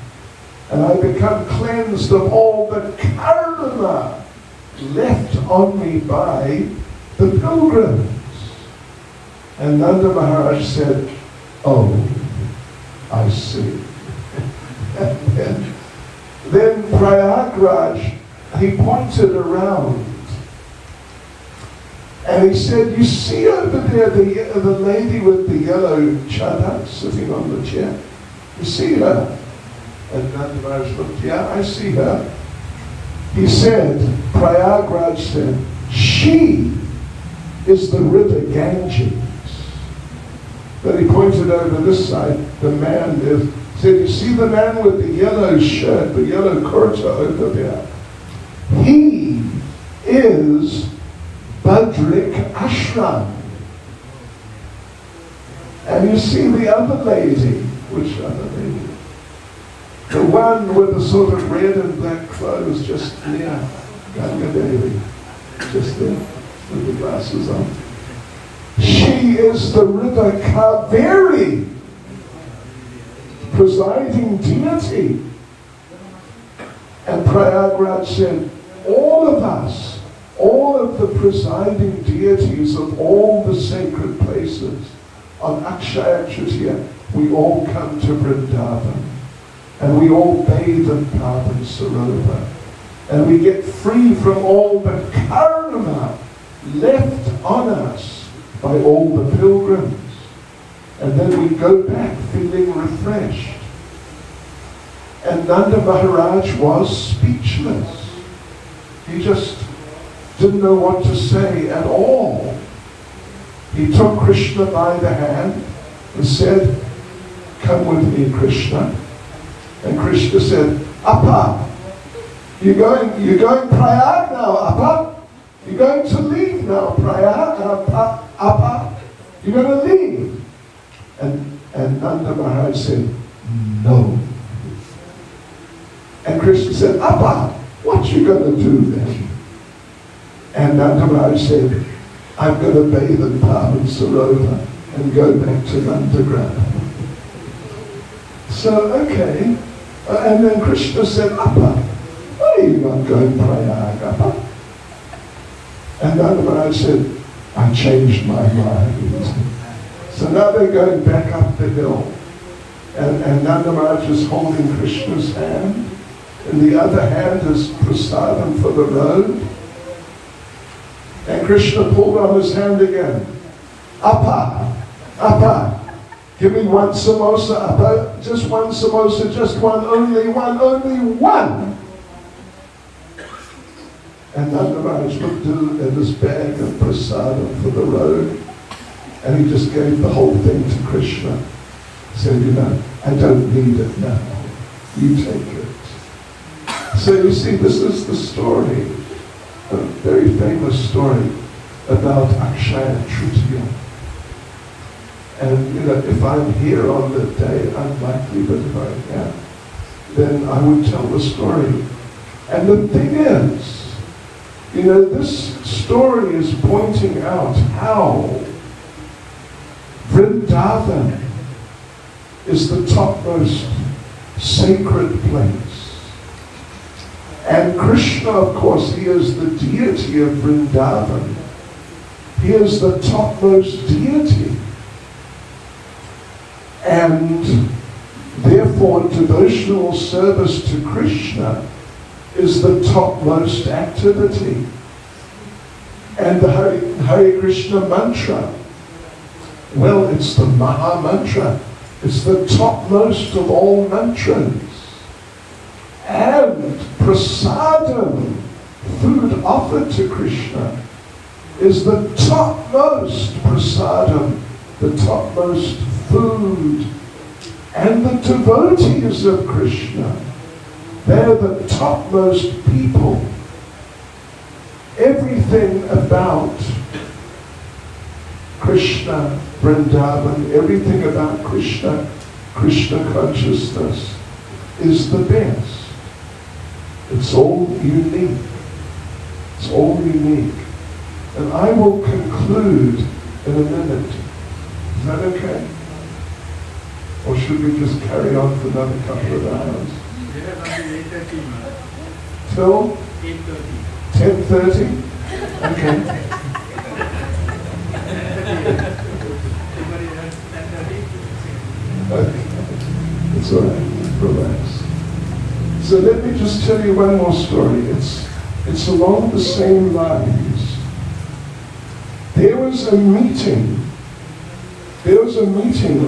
And I become cleansed of all the karma left on me by the pilgrims. And Nanda Maharaj said, oh, I see. And then Prayagraj, he pointed around and he said, you see over there the lady with the yellow chadar sitting on the chair? You see her? And Nanda Maharaj looked, yeah, I see her. He said, Prayagraj said, she is the river Ganges. Then he pointed over this side, the man is, said, you see the man with the yellow shirt, the yellow kurta over there? He is Badrik Ashram. And you see the other lady, which other lady? The one with the sort of red and black clothes just near Ganga Devi, just there, with the glasses on. She is the river Kaveri, presiding deity. And Prayagraj said, all of us, all of the presiding deities of all the sacred places, on Akshaya Tritiya, we all come to Vrindavan. And we all bathe in Pavan Sarovar. And we get free from all the karma left on us by all the pilgrims. And then we go back feeling refreshed. And Nanda Maharaj was speechless. He just didn't know what to say at all. He took Krishna by the hand and said, come with me, Krishna. And Krishna said, Appa, you're going Prayag now, Appa. You're going to leave now, Prayag, Appa. You're going to leave. And And Nanda Maharaj said, no. And Krishna said, Appa, what you going to do then? And Nanda Maharaj said, I'm going to bathe in Pavan Sarovar and go back to Nandagram. So, okay. And then Krishna said, Appa, why are you not going Prayag, Appa? And Nanda Maharaj said, I changed my mind. So now they're going back up the hill. And Nanda Maharaj is holding Krishna's hand. In the other hand is prasadam for the road. And Krishna pulled on his hand again. Appa, Appa, give me one samosa, Appa. Just one samosa, just one, only one, only one. And Nanda Maharaj looked at his bag of prasadam for the road, and he just gave the whole thing to Krishna. He said, you know, I don't need it now. You take it. So you see, this is the story, a very famous story about Akshaya Tritiya. And you know, if I'm here on the day, unlikely, but if I am, then I would tell the story. And the thing is, you know, this story is pointing out how Vrindavan is the topmost sacred place. And Krishna, of course, he is the deity of Vrindavan. He is the topmost deity. And therefore, devotional service to Krishna is the topmost activity. And the Hare Krishna mantra, well, it's the Maha Mantra. It's the topmost of all mantras. And prasadam, food offered to Krishna, is the topmost prasadam, the topmost food. And the devotees of Krishna, they're the topmost people. Everything about Krishna, Vrindavan, everything about Krishna, Krishna consciousness is the best. It's all unique. It's all unique. And I will conclude in a minute. Is that okay? Or should we just carry on for another couple of hours? Till 10:30? Okay. Okay. It's all right. Relax. So let me just tell you one more story. It's along the same lines. There was a meeting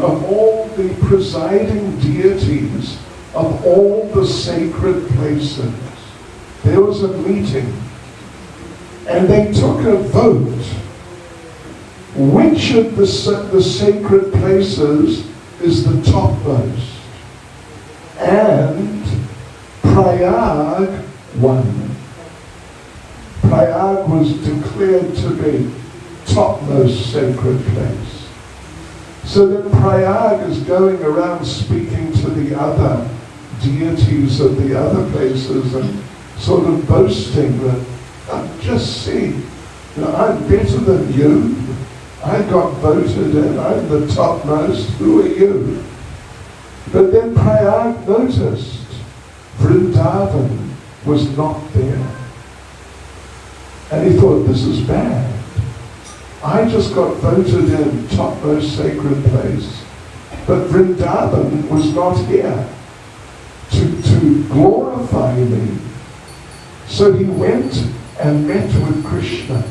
of all the presiding deities of all the sacred places. There was a meeting, and they took a vote. Which of the sacred places is the topmost? And Prayag won. Prayag was declared to be topmost sacred place. So that Prayag is going around speaking to the other deities of the other places and sort of boasting that, just see, you know, I'm better than you. I got voted in, I'm the topmost, who are you? But then Prayag noticed Vrindavan was not there. And he thought, this is bad. I just got voted in topmost sacred place, but Vrindavan was not here to glorify me. So he went and met with Krishna,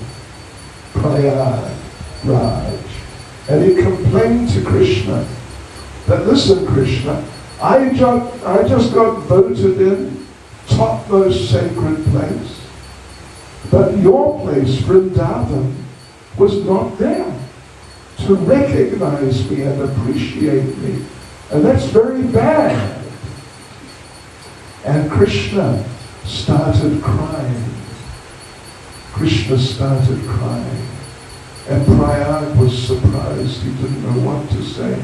Prayag Raj, and he complained to Krishna that, listen, Krishna, I just got voted in topmost sacred place, but your place, Vrindavan, was not there to recognize me and appreciate me. And that's very bad. And Krishna started crying. Krishna started crying. And Prayag was surprised. He didn't know what to say.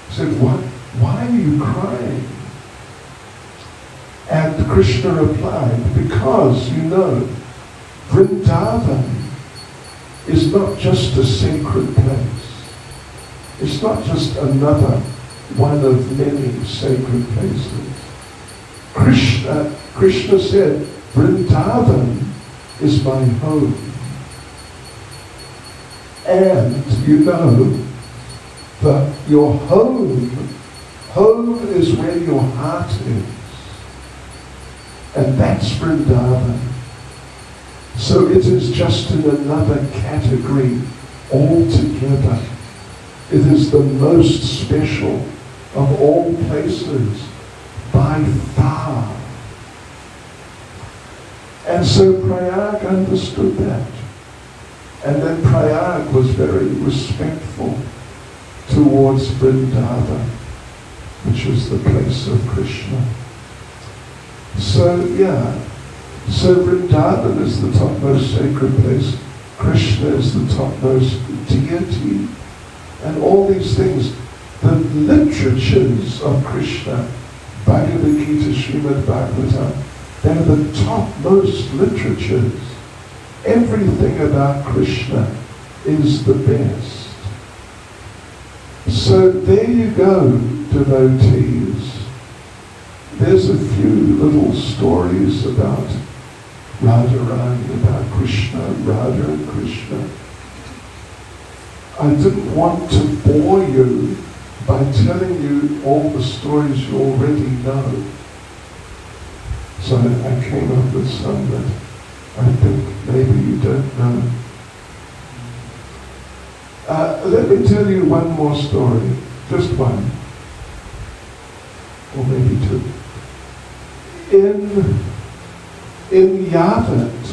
He said, "What? Why are you crying?" And Krishna replied, "Because, Vrindavan is not just a sacred place. It's not just another one of many sacred places. Krishna said, Vrindavan is my home. And that your home is where your heart is. And that's Vrindavan. So it is just in another category altogether. It is the most special of all places by far." And so Prayag understood that. And then Prayag was very respectful towards Vrindavan, which is the place of Krishna. So Vrindavan is the topmost sacred place. Krishna is the topmost deity. And all these things, the literatures of Krishna, Bhagavad Gita, Srimad Bhagavatam, they're the topmost literatures. Everything about Krishna is the best. So there you go, devotees. There's a few little stories about Radharani, about Krishna, Radha and Krishna. I didn't want to bore you by telling you all the stories you already know. So I came up with some that I think maybe you don't know. Let me tell you one more story, just one, or maybe two. In Yavat,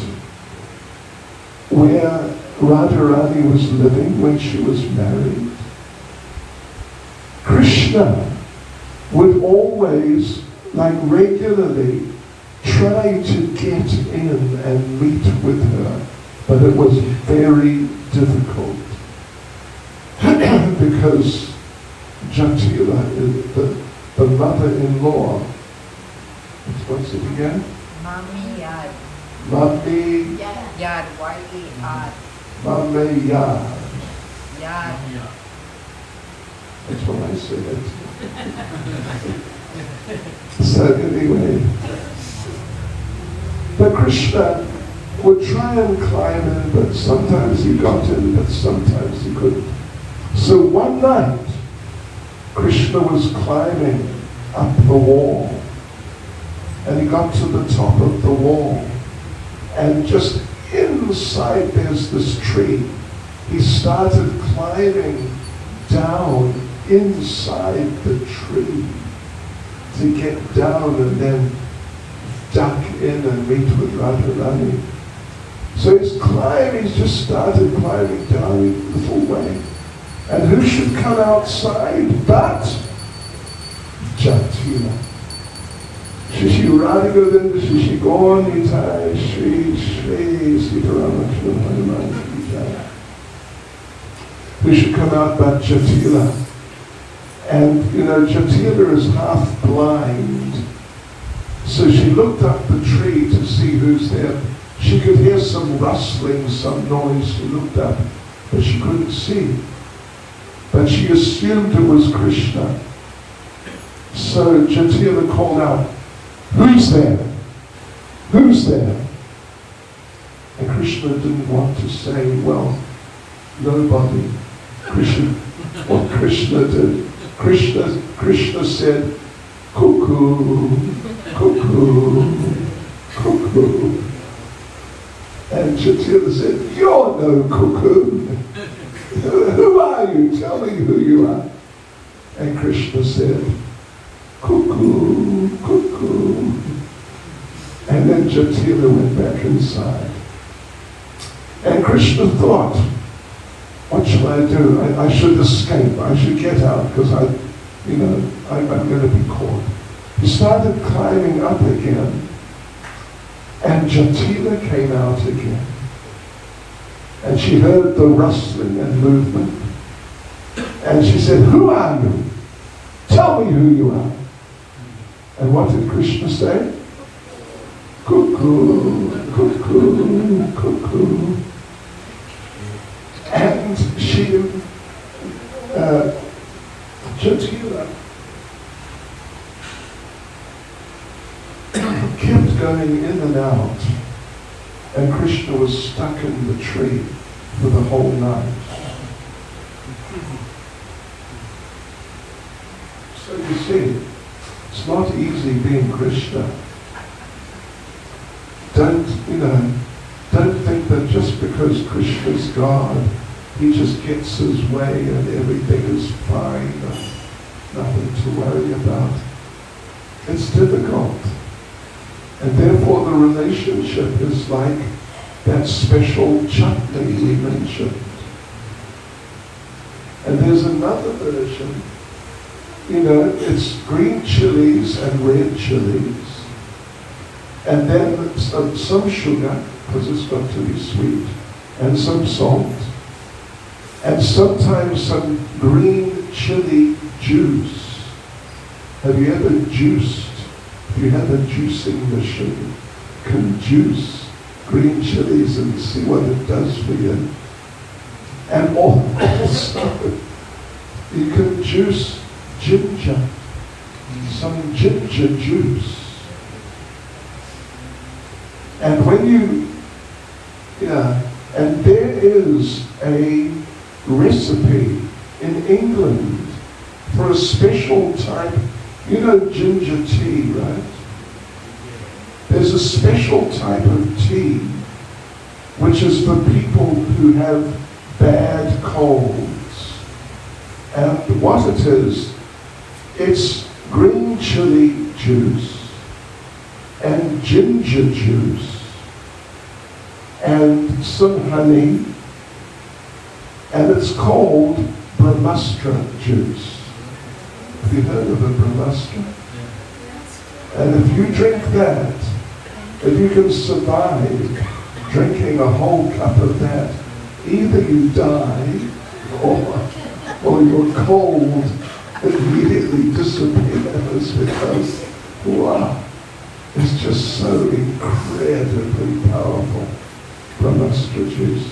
where Radharani was living when she was married, Krishna would always, regularly, try to get in and meet with her, but it was very difficult because Jatila, the mother-in-law, what's it again? Mami Yad. Mami Yad, Y-A-R. Mami Yad. Yad. That's what I said. So anyway, but Krishna would try and climb in, but sometimes he got in, but sometimes he couldn't. So one night, Krishna was climbing up the wall, and he got to the top of the wall, and just inside there's this tree. He started climbing down inside the tree to get down and then duck in and meet with Radharani. So he's just started climbing down a little way. And who should come outside but Jatila. Shishi Radha Govinda, Shishi Gaurnitai, Shri Sitaramachandra. Who should come out but Jatila. And, Jatila is half blind. So she looked up the tree to see who's there. She could hear some rustling, some noise. She looked up, but she couldn't see. But she assumed it was Krishna. So Jatila called out, "Who's there? Who's there?" And Krishna didn't want to say, well, nobody. What Krishna did. Krishna said, "Cuckoo, cuckoo, cuckoo." And Jatila said, "You're no cuckoo. Who are you? Tell me who you are." And Krishna said, "Cuckoo, cuckoo." And then Jatila went back inside. And Krishna thought, what shall I do? I should escape. I should get out because I'm going to be caught. He started climbing up again. And Jatila came out again. And she heard the rustling and movement. And she said, "Who are you?" Tell me who you are. And what did Krishna say? Cuckoo, cuckoo, cuckoo. And she, Jatila, kept going in and out, and Krishna was stuck in the tree for the whole night. So you see, it's not easy being Krishna. Don't think that just because Krishna's God, he just gets his way and everything is fine and nothing to worry about. It's difficult. And therefore the relationship is like that special chutney we mentioned. And there's another version. It's green chilies and red chilies. And then some sugar, because it's got to be sweet, and some salt, and sometimes some green chili juice. Have you ever juiced? If you have a juicing machine, you can juice green chilies and see what it does for you. And also, you can juice ginger, some ginger juice. And when and there is a recipe in England for a special type, ginger tea, right? There's a special type of tea which is for people who have bad colds. And what it is, it's green chili juice and ginger juice and some honey, and it's called Brahmastra juice. Have you heard of a Brahmastra? And if you drink that, if you can survive drinking a whole cup of that, either you die or your cold immediately disappears because, wow, it's just so incredibly powerful, Brahmastra juice.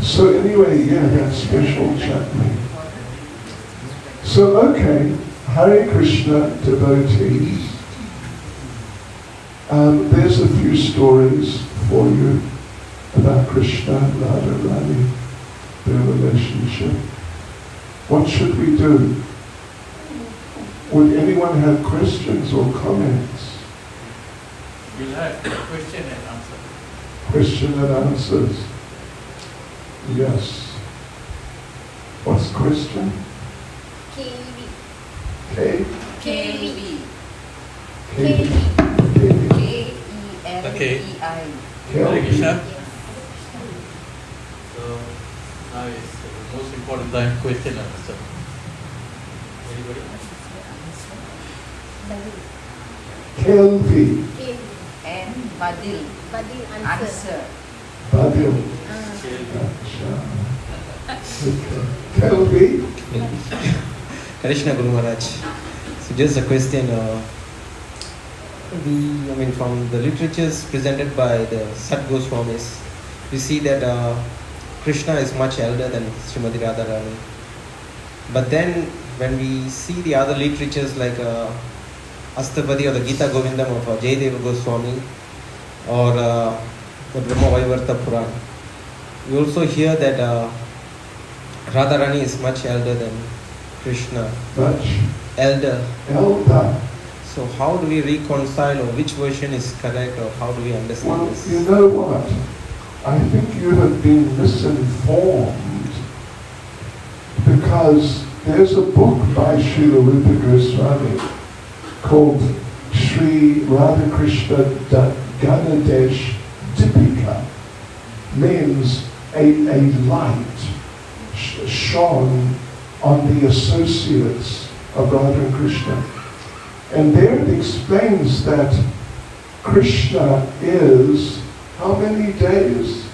So anyway, that special chutney. So okay, Hare Krishna devotees, there's a few stories for you about Krishna and Radha Rani, their relationship. What should we do? Would anyone have questions or comments? We'll have question and answer. Question and answers. Yes. What's the question? KV. K? KV. K? K-E-L-V-I. Hare Krishna. Yes. So now is the most important time, question and answer. Anybody? Kelvi. KV. And Badil. Badil Answer. Badil. Kelvi. Krishna Guru Maharaj. So just a question. From the literatures presented by the Sat Goswamis, we see that Krishna is much elder than Srimati Radharani. But then when we see the other literatures like Astapadi or the Gita Govindam of Jayadeva Goswami or the Brahma Vaivarta Puran, we also hear that Radharani is much elder than Krishna. Much Elder. elder. So how do we reconcile, or which version is correct, or how do we understand Well, this? you know what? I think you have been misinformed because there's a book by Srila Rupa Goswami called Sri Radha Krishna Ganadesh Dipika, means a light shone on the associates of Radha and Krishna. And there it explains that Krishna is how many days?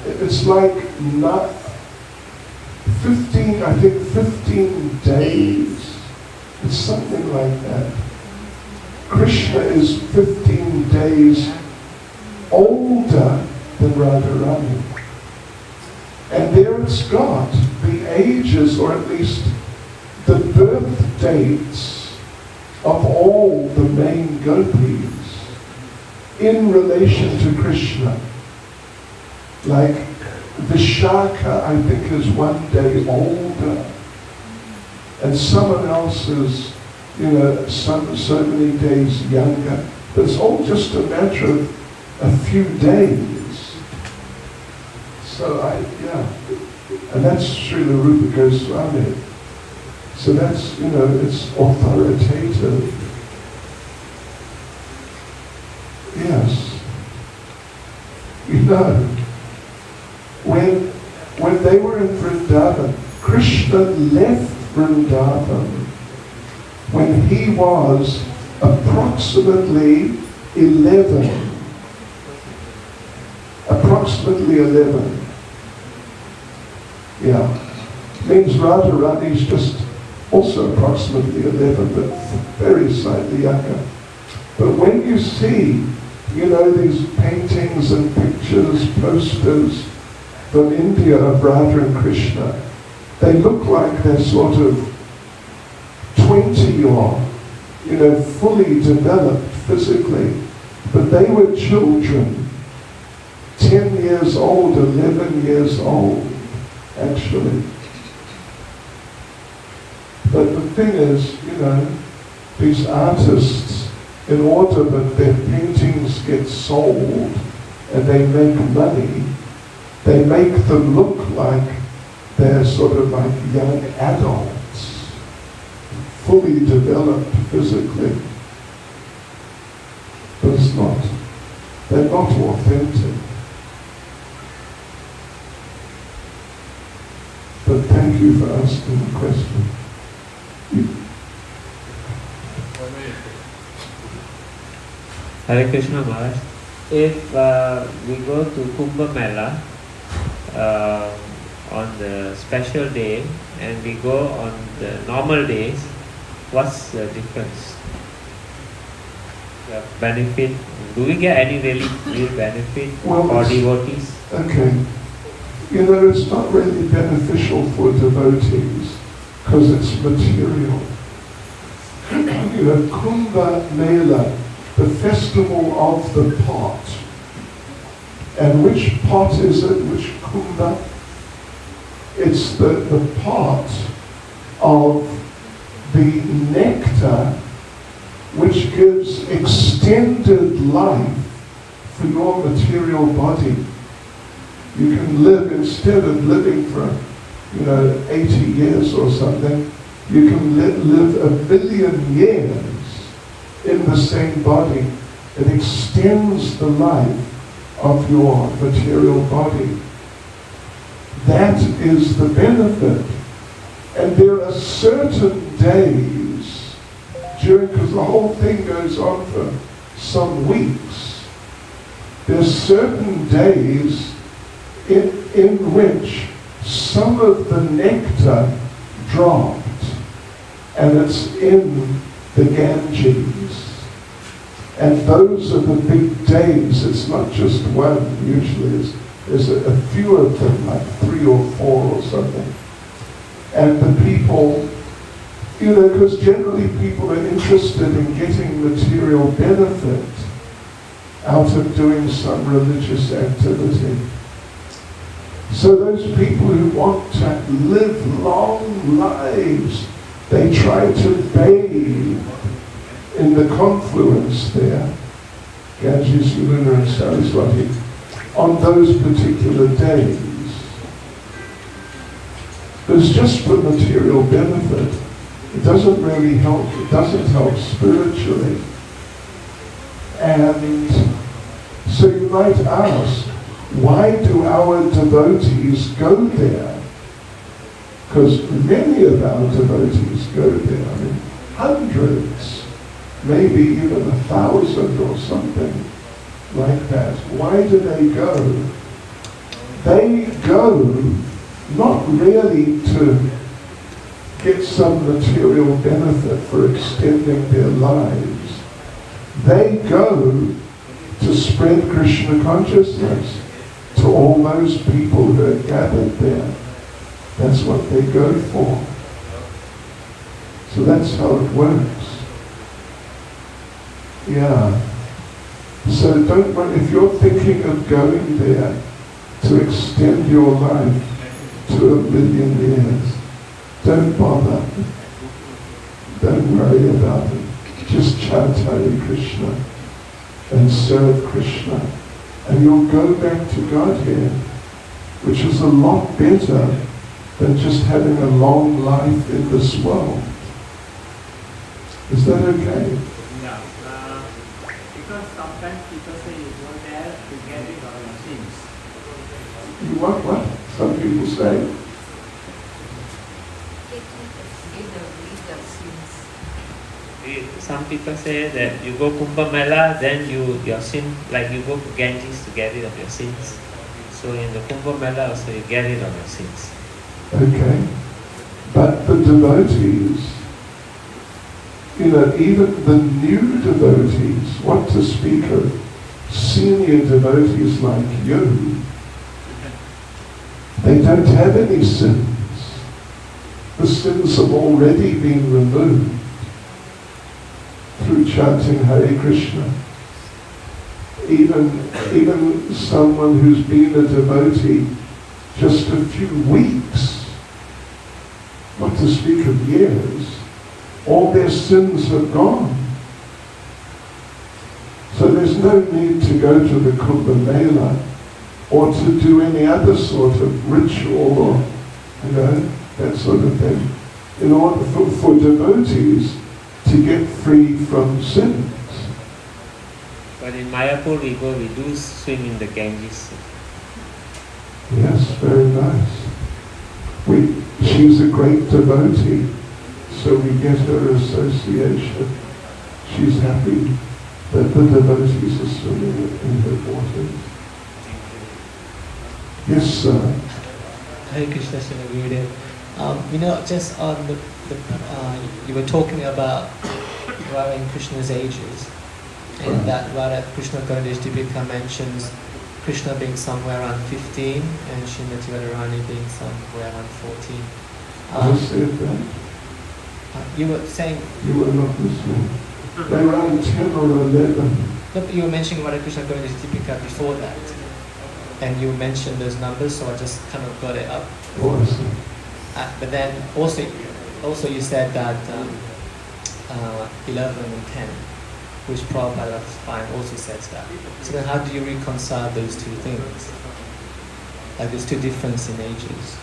It's like not 15 days. It's something like that. Krishna is 15 days older than Radharani. And there it's got the ages, or at least the birth dates of all the main gopis in relation to Krishna. Like Vishaka, I think, is 1 day older. And someone else is, so many days younger. But it's all just a matter of a few days. So and that's Srila Rupa Goswami. So that's, it's authoritative. Yes. When they were in Vrindavan, Krishna left Vrindavan when he was approximately 11. Approximately 11. Yeah. Means Radharani is just also approximately 11, but very slightly younger. But when you see, these paintings and pictures, posters from India of Radha and Krishna, they look like they're sort of 20 or, fully developed physically. But they were children, 10 years old, 11 years old, actually. But the thing is, these artists, in order that their paintings get sold and they make money, they make them look like they're sort of like young adults, fully developed physically. But it's not. They're not authentic. But thank you for asking the question. Hare Krishna Maharaj. If we go to Kumbh Mela on the special day and we go on the normal days, what's the difference? The benefit? Do we get any real benefit for devotees? Okay. It's not really beneficial for devotees because it's material. Kumbh Mela, the festival of the pot. And which pot is it? Which kumbha? It's the pot of the nectar which gives extended life for your material body. You can live, instead of living for 80 years or something, you can live 1 billion years in the same body. It extends the life of your material body. That is the benefit. And there are certain days because the whole thing goes on for some weeks. There's certain days in which some of the nectar dropped, and it's in the Ganges. And those are the big days. It's not just one, usually there's a few of them, like 3 or 4 or something. And the people, because generally people are interested in getting material benefit out of doing some religious activity. So those people who want to live long lives, they try to bathe in the confluence there, Ganges, Yamuna and Saraswati, on those particular days. But it's just for material benefit. It doesn't really help, it doesn't help spiritually. And so you might ask, why do our devotees go there? Because many of our devotees go there. I mean, hundreds, maybe even 1,000 or something like that. Why do they go? They go not really to get some material benefit for extending their lives. They go to spread Krishna consciousness to all those people who are gathered there. That's what they go for. So that's how it works. Yeah. So don't worry, if you're thinking of going there to extend your life to 1,000,000 years, don't bother. Don't worry about it. Just chant Hare Krishna and serve Krishna. And you'll go back to Godhead, which is a lot better than just having a long life in this world. Is that okay? Yeah. Because sometimes people say you go there to get rid of your sins. You want what? Some people say. Give the sins. Some people say that you go Kumbh Mela, then your sin, like you go to Ganges to get rid of your sins. So in the Kumbh Mela also you get rid of your sins. Okay. But the devotees, even the new devotees, what to speak of senior devotees like you, they don't have any sins. The sins have already been removed through chanting Hare Krishna. Even someone who's been a devotee just a few weeks, not to speak of years, all their sins have gone. So there's no need to go to the Kumbh Mela or to do any other sort of ritual or, that sort of thing, in order for devotees to get free from sins. But in Mayapur we do swim in the Ganges. Yes, very nice. She's a great devotee, so we get her association. She's happy that the devotees are swimming in her waters. Yes, sir. Hare Krishna, Srimad Gurudev. Just on you were talking about Radha and Krishna's ages, and that Radha Krishna Ganesh Deepika mentions Krishna being somewhere around 15 and Srimati Radharani being somewhere around 14. I said that. You were saying... You were not listening. They were around 10 or 11. No, but you were mentioning Radha Krishna Ganesh Deepika before that. And you mentioned those numbers, so I just kind of got it up. Oh, I see. But then also you said that 11 and 10, which Prabhupada also says that. So then how do you reconcile those two things? Like there's two differences in ages.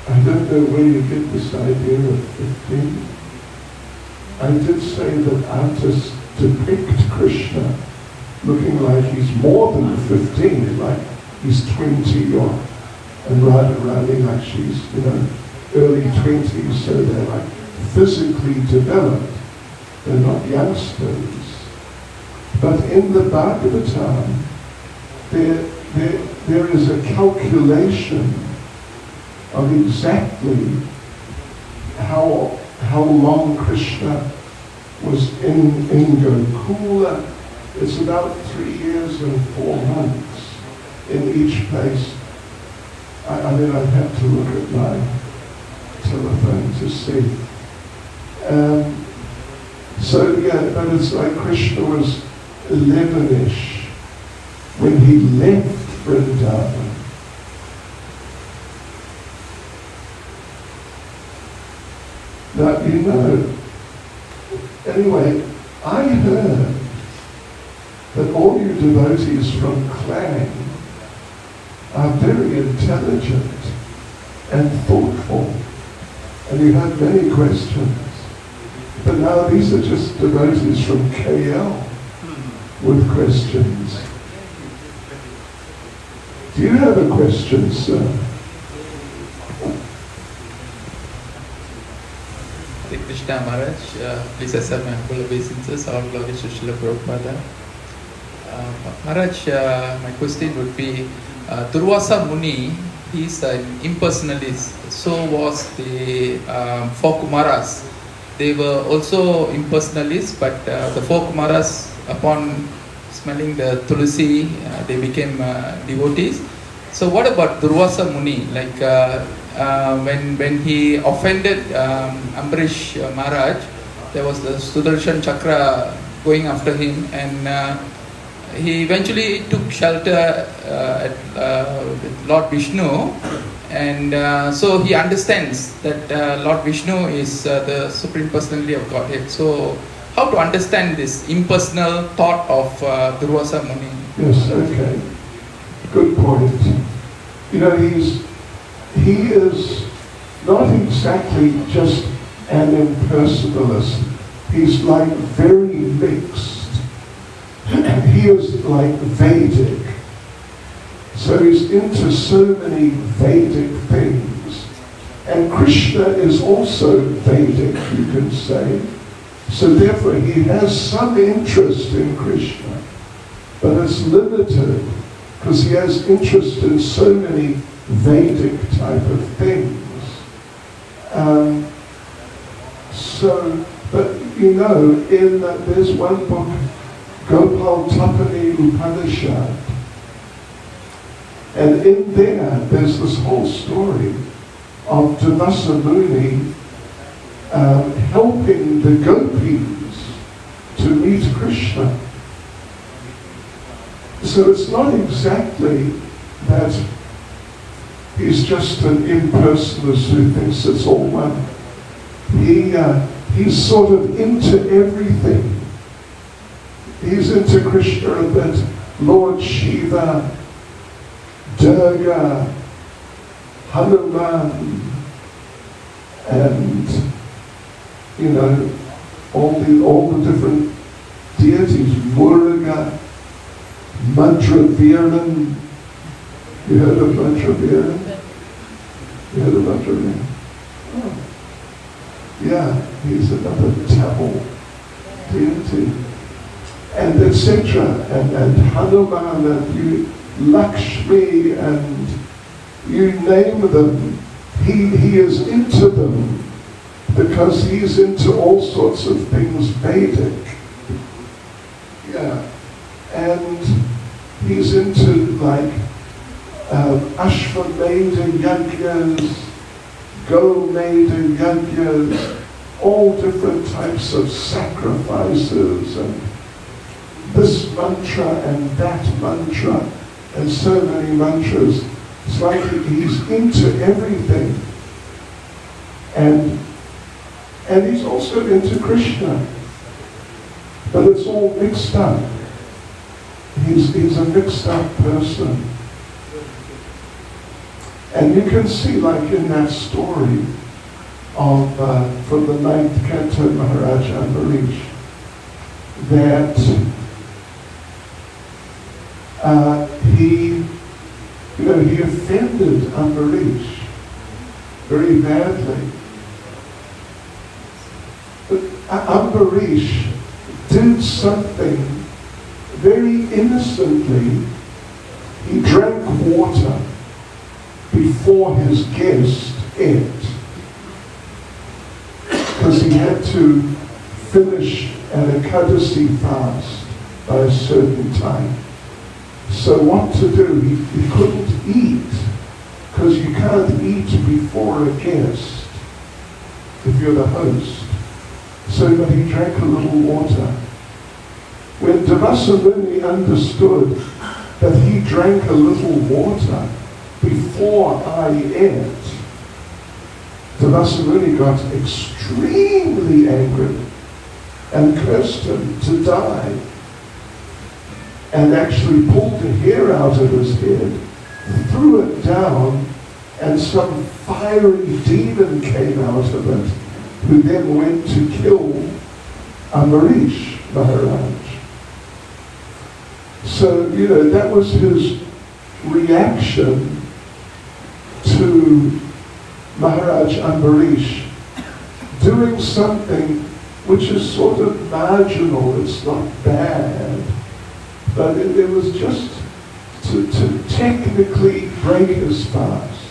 I don't know where you get this idea of 15. I did say that artists depict Krishna looking like he's more than 15, like he's 20 or, and Radharani like she's, early 20s, so they're like physically developed. They're not youngsters. But in the Bhagavatam, there is a calculation of exactly how long Krishna was in Gokula. It's about 3 years and 4 months in each place. I'd have to look at my telephone to see. But it's like Krishna was 11-ish when he left Vrindavan. Now, anyway, I heard that all you devotees from Klang are very intelligent and thoughtful, and you have many questions. But now these are just devotees from KL with questions. Do you have a question, sir? Hare Krishna Maharaj, please accept my humble obeisances. All glory to Srila Prabhupada. Maharaj, my question would be, Durvasa Muni he's an impersonalist. So was the four Kumaras. They were also impersonalists, but the four Kumaras, upon smelling the tulsi, they became devotees. So what about Durvasa Muni? Like when he offended Ambarish Maharaj, there was the Sudarshan Chakra going after him, and he eventually took shelter with Lord Vishnu, and so he understands that Lord Vishnu is the Supreme Personality of Godhead. So how to understand this impersonal thought of Durvasa Muni? Yes, okay. Good point. You know, he is not exactly just an impersonalist. He's like very mixed. He is like Vedic. So he's into so many Vedic things. And Krishna is also Vedic, you can say. So therefore he has some interest in Krishna, but it's limited because he has interest in so many Vedic type of things. But you know, there's one book, Gopal Tapani Upanishad, and in there's this whole story of Durvasa Muni helping the gopis to meet Krishna. So it's not exactly that he's just an impersonalist who thinks it's all one. He's sort of into everything. He's into Krishna a bit, Lord Shiva, Durga, Hanuman, and you know, all the different deities, Muruga, Mantraviran. You heard of Mantraviran? You heard of Mantraviran? Oh. Yeah, he's another Tamil deity. And etc. And Hanuman and Lakshmi and you name them, he is into them because he's into all sorts of things Vedic. Yeah. And he's into like Ashvamedha yajnas, Gomedha yajnas, all different types of sacrifices, and this mantra and that mantra, and so many mantras. It's like he's into everything. And he's also into Krishna. But it's all mixed up. He's a mixed up person. And you can see, like in that story of from the 9th canto, Maharaj Ambarish, that he offended Ambarish very badly. But Ambarish did something very innocently. He drank water before his guest ate, because he had to finish an Ekadasi fast by a certain time. So what to do? He couldn't eat, because you can't eat before a guest if you're the host. So, but he drank a little water. When Durvasa Muni understood that he drank a little water before I ate, Durvasa Muni got extremely angry and cursed him to die, and actually pulled the hair out of his head, threw it down, and some fiery demon came out of it, who then went to kill Ambarish Maharaj. So, that was his reaction to Maharaj Ambarish doing something which is sort of marginal. It's not bad, but it was just to technically break his fast.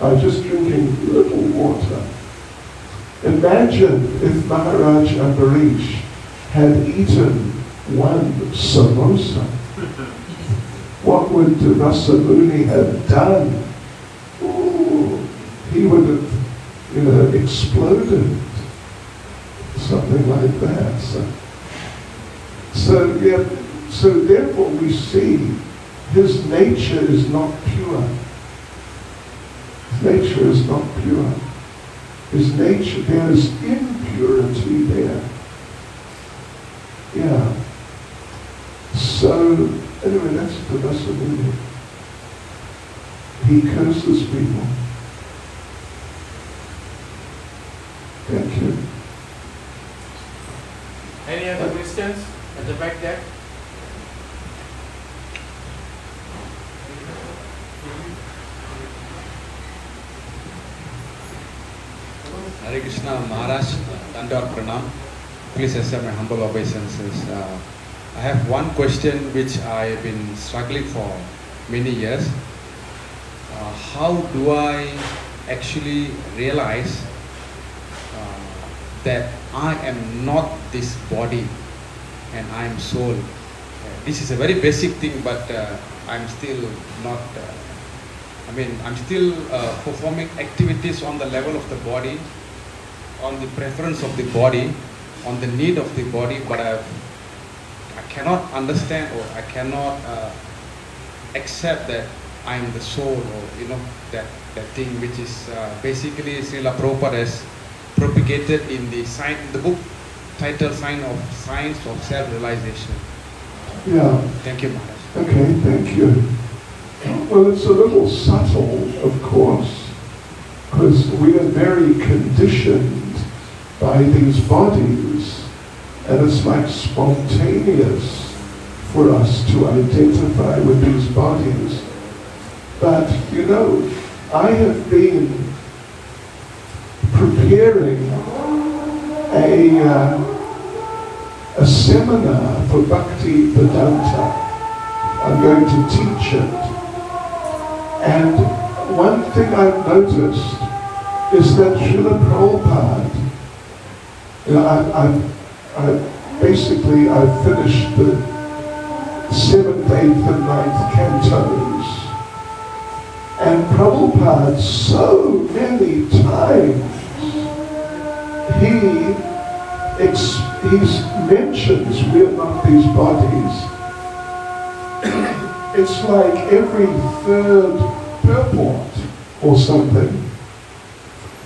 by just drinking little water. Imagine if Maharaj Ambarish had eaten one samosa. What would Rasamuni have done? Ooh, he would have, exploded. Something like that. So therefore we see his nature is not pure. His nature is not pure. His nature, there is impurity there. Yeah. So, anyway, that's the Rasamuni. He curses people. Thank you. Any other questions at the back there? Hare Krishna, Maharaj, Dandar Pranam. Please accept my humble obeisances. I have one question which I have been struggling for many years. How do I actually realize that I am not this body and I am soul? This is a very basic thing, but I'm still not, I'm still performing activities on the level of the body, on the preference of the body, on the need of the body, but I cannot understand, or I cannot accept that I am the soul, or that thing which is basically Srila Prabhupada has propagated in the book titled Science of Self-Realization. Yeah. Thank you, Maharaj. Okay, thank you. Well, it's a little subtle, of course, because we are very conditioned by these bodies, and it's like spontaneous for us to identify with these bodies. But, I have been preparing a seminar for Bhakti Vedanta. I'm going to teach it. And one thing I've noticed is that Srila Prabhupada, I've finished the 7th, 8th and 9th cantos. And Prabhupada so many times, he mentions we are not these bodies. It's like every third purport or something.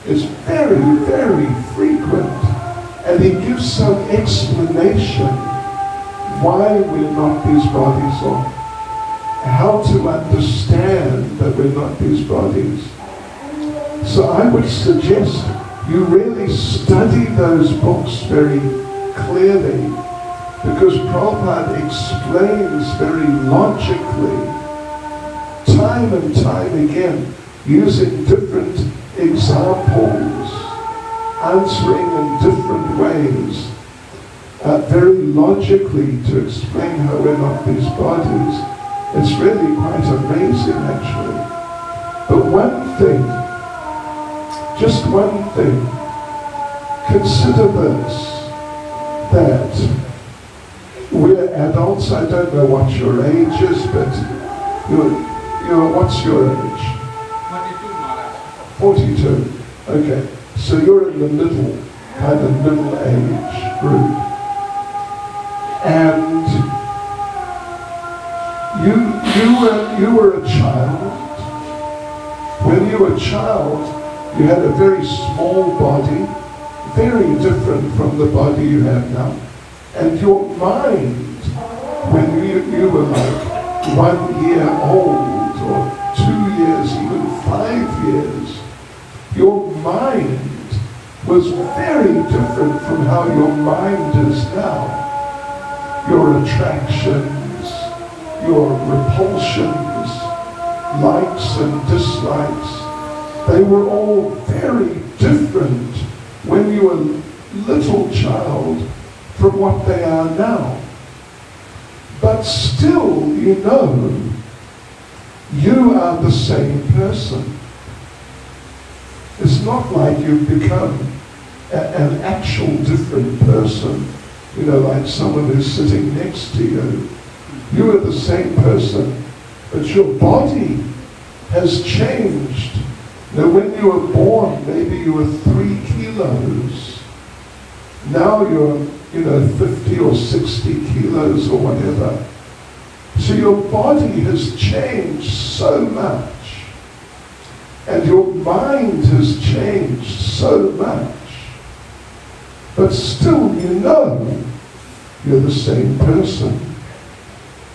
It's very, very frequent. And he gives some explanation why we're not these bodies, or how to understand that we're not these bodies. So I would suggest you really study those books very clearly, because Prabhupada explains very logically, time and time again, using different examples, answering in different ways, very logically to explain how we're not these bodies. It's really quite amazing, actually. But one thing, just one thing, consider this, that we're adults. I don't know what your age is, but what's your age? 42, Maharaj. 42. Okay. So you're in the middle, kind of middle age group. And you were a child. When you were a child, you had a very small body, very different from the body you have now. And your mind, when you were like 1 year old, or 2 years, even 5 years, your mind was very different from how your mind is now. Your attractions, your repulsions, likes and dislikes, they were all very different when you were a little child from what they are now. But still, you are the same person. It's not like you've become an actual different person, like someone who's sitting next to you. You are the same person, but your body has changed. Now, when you were born, maybe you were 3 kilos. Now you're, 50 or 60 kilos or whatever. So your body has changed so much. And your mind has changed so much. But still, you're the same person.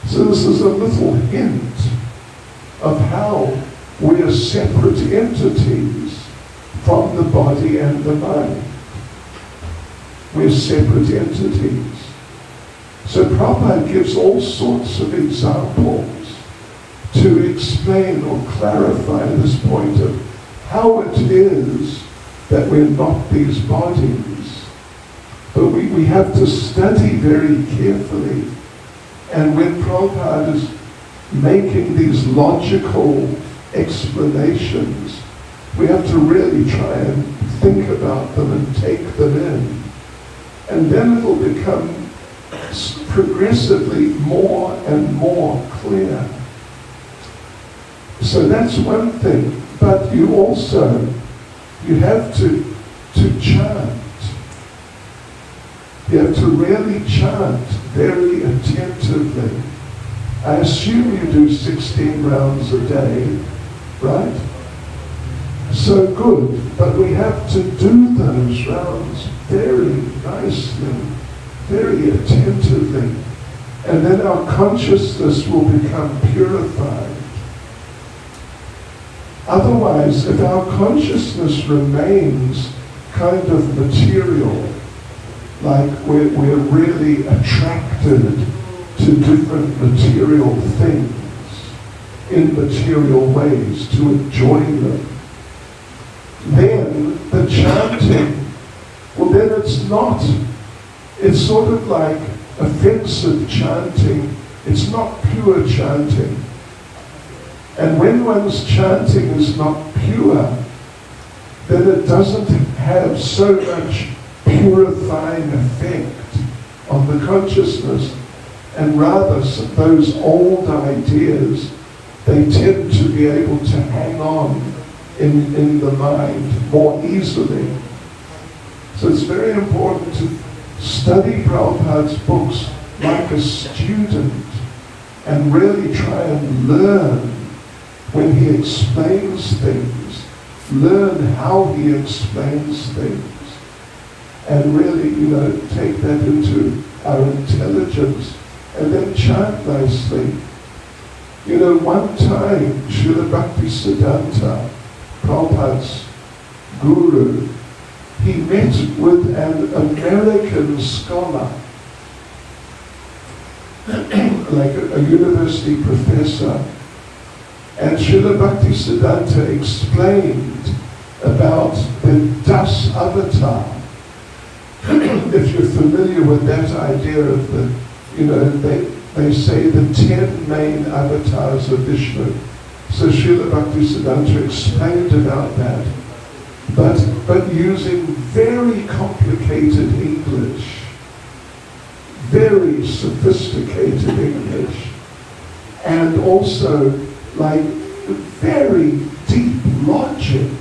So this is a little hint of how we are separate entities from the body and the mind. We're separate entities. So Prabhupada gives all sorts of examples to explain or clarify this point of how it is that we're not these bodies. But we have to study very carefully. And when Prabhupada is making these logical explanations, we have to really try and think about them and take them in. And then it will become progressively more and more clear. So that's one thing. But you have to chant. You have to really chant very attentively. I assume you do 16 rounds a day, right? So good, but we have to do those rounds very nicely, very attentively, and then our consciousness will become purified. Otherwise, if our consciousness remains kind of material, like we're really attracted to different material things in material ways to enjoy them, then the chanting, then it's sort of like offensive chanting. It's not pure chanting. And when one's chanting is not pure, then it doesn't have so much purifying effect on the consciousness, and rather those old ideas, they tend to be able to hang on in the mind more easily. So it's very important to study Prabhupada's books like a student and really try and learn when he explains things, learn how he explains things, and really, take that into our intelligence, and then chant nicely. One time, Srila Bhaktisiddhanta, Prabhupada's guru, he met with an American scholar, like a university professor, and Srila Bhaktisiddhanta explained about the Das Avatar. If you're familiar with that idea of they say the 10 main avatars of Vishnu. So Srila Bhaktisiddhanta explained about that, but using very complicated English, very sophisticated English, and also like very deep logic.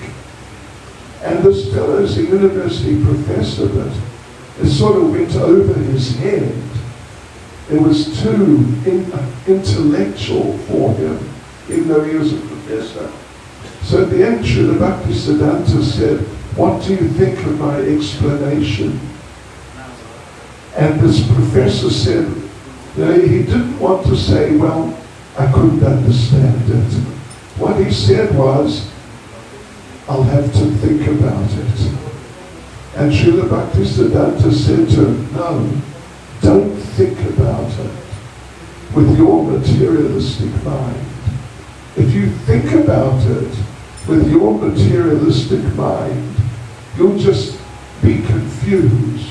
And this fellow's a university professor, but it sort of went over his head. It was too intellectual for him, even though he was a professor. So at the end, Srila Bhaktisiddhanta said, "What do you think of my explanation?" And this professor said, he didn't want to say, "Well, I couldn't understand it." What he said was, "I'll have to think about it." And Srila Bhaktisiddhanta said to him, "No, don't think about it with your materialistic mind. If you think about it with your materialistic mind, you'll just be confused.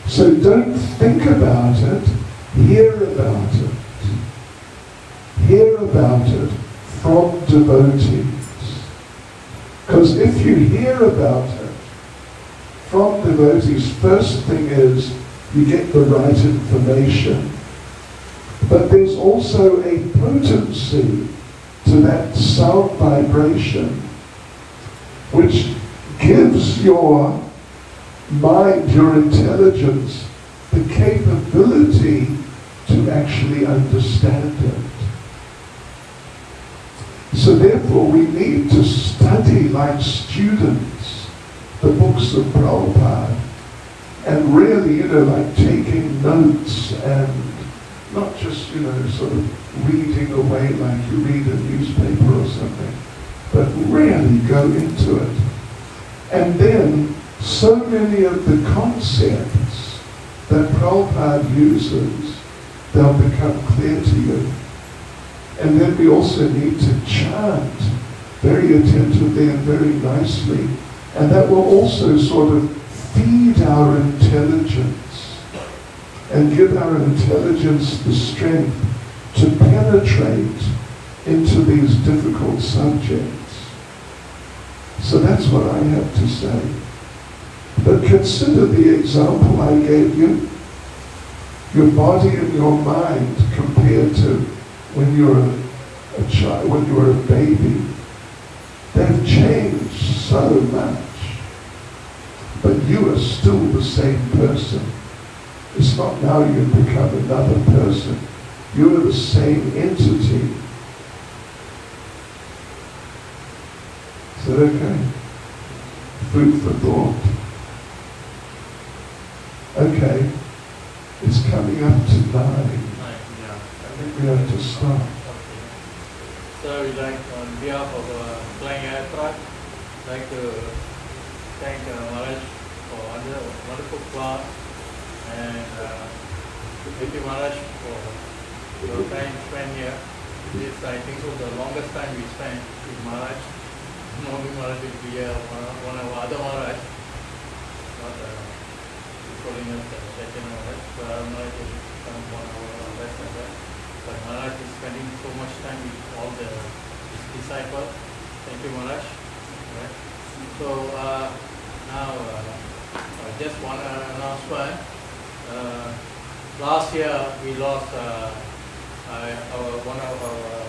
So don't think about it, hear about it. Hear about it from devotees. Because if you hear about it from devotees, first thing is you get the right information. But there's also a potency to that sound vibration which gives your mind, your intelligence, the capability to actually understand it. So therefore we need to study like students the books of Prabhupada and really, like taking notes and not just, sort of reading away like you read a newspaper or something, but really go into it. And then so many of the concepts that Prabhupada uses, they'll become clear to you. And then we also need to chant very attentively and very nicely. And that will also sort of feed our intelligence and give our intelligence the strength to penetrate into these difficult subjects. So that's what I have to say. But consider the example I gave you. Your body and your mind compared to when you're a child, when you're a baby, they've changed so much. But you are still the same person. It's not now you've become another person. You are the same entity. Is that okay? Food for thought. Okay. It's coming up to 9. I think we have to start. So we'd like, on behalf of Klang Aircraft, like to thank Maharaj for another wonderful class, and thank you Maharaj for your time spent here. This, I think, was the longest time we spent with Maharaj. Normally Maharaj will be one of our other Maharaj, not calling us second Maharaj, but Maharaj will become one of our best Maharaj. But Maharaj is spending so much time with all his disciples. Thank you, Maharaj. Right. So now, just one announcement. Last year we lost one of our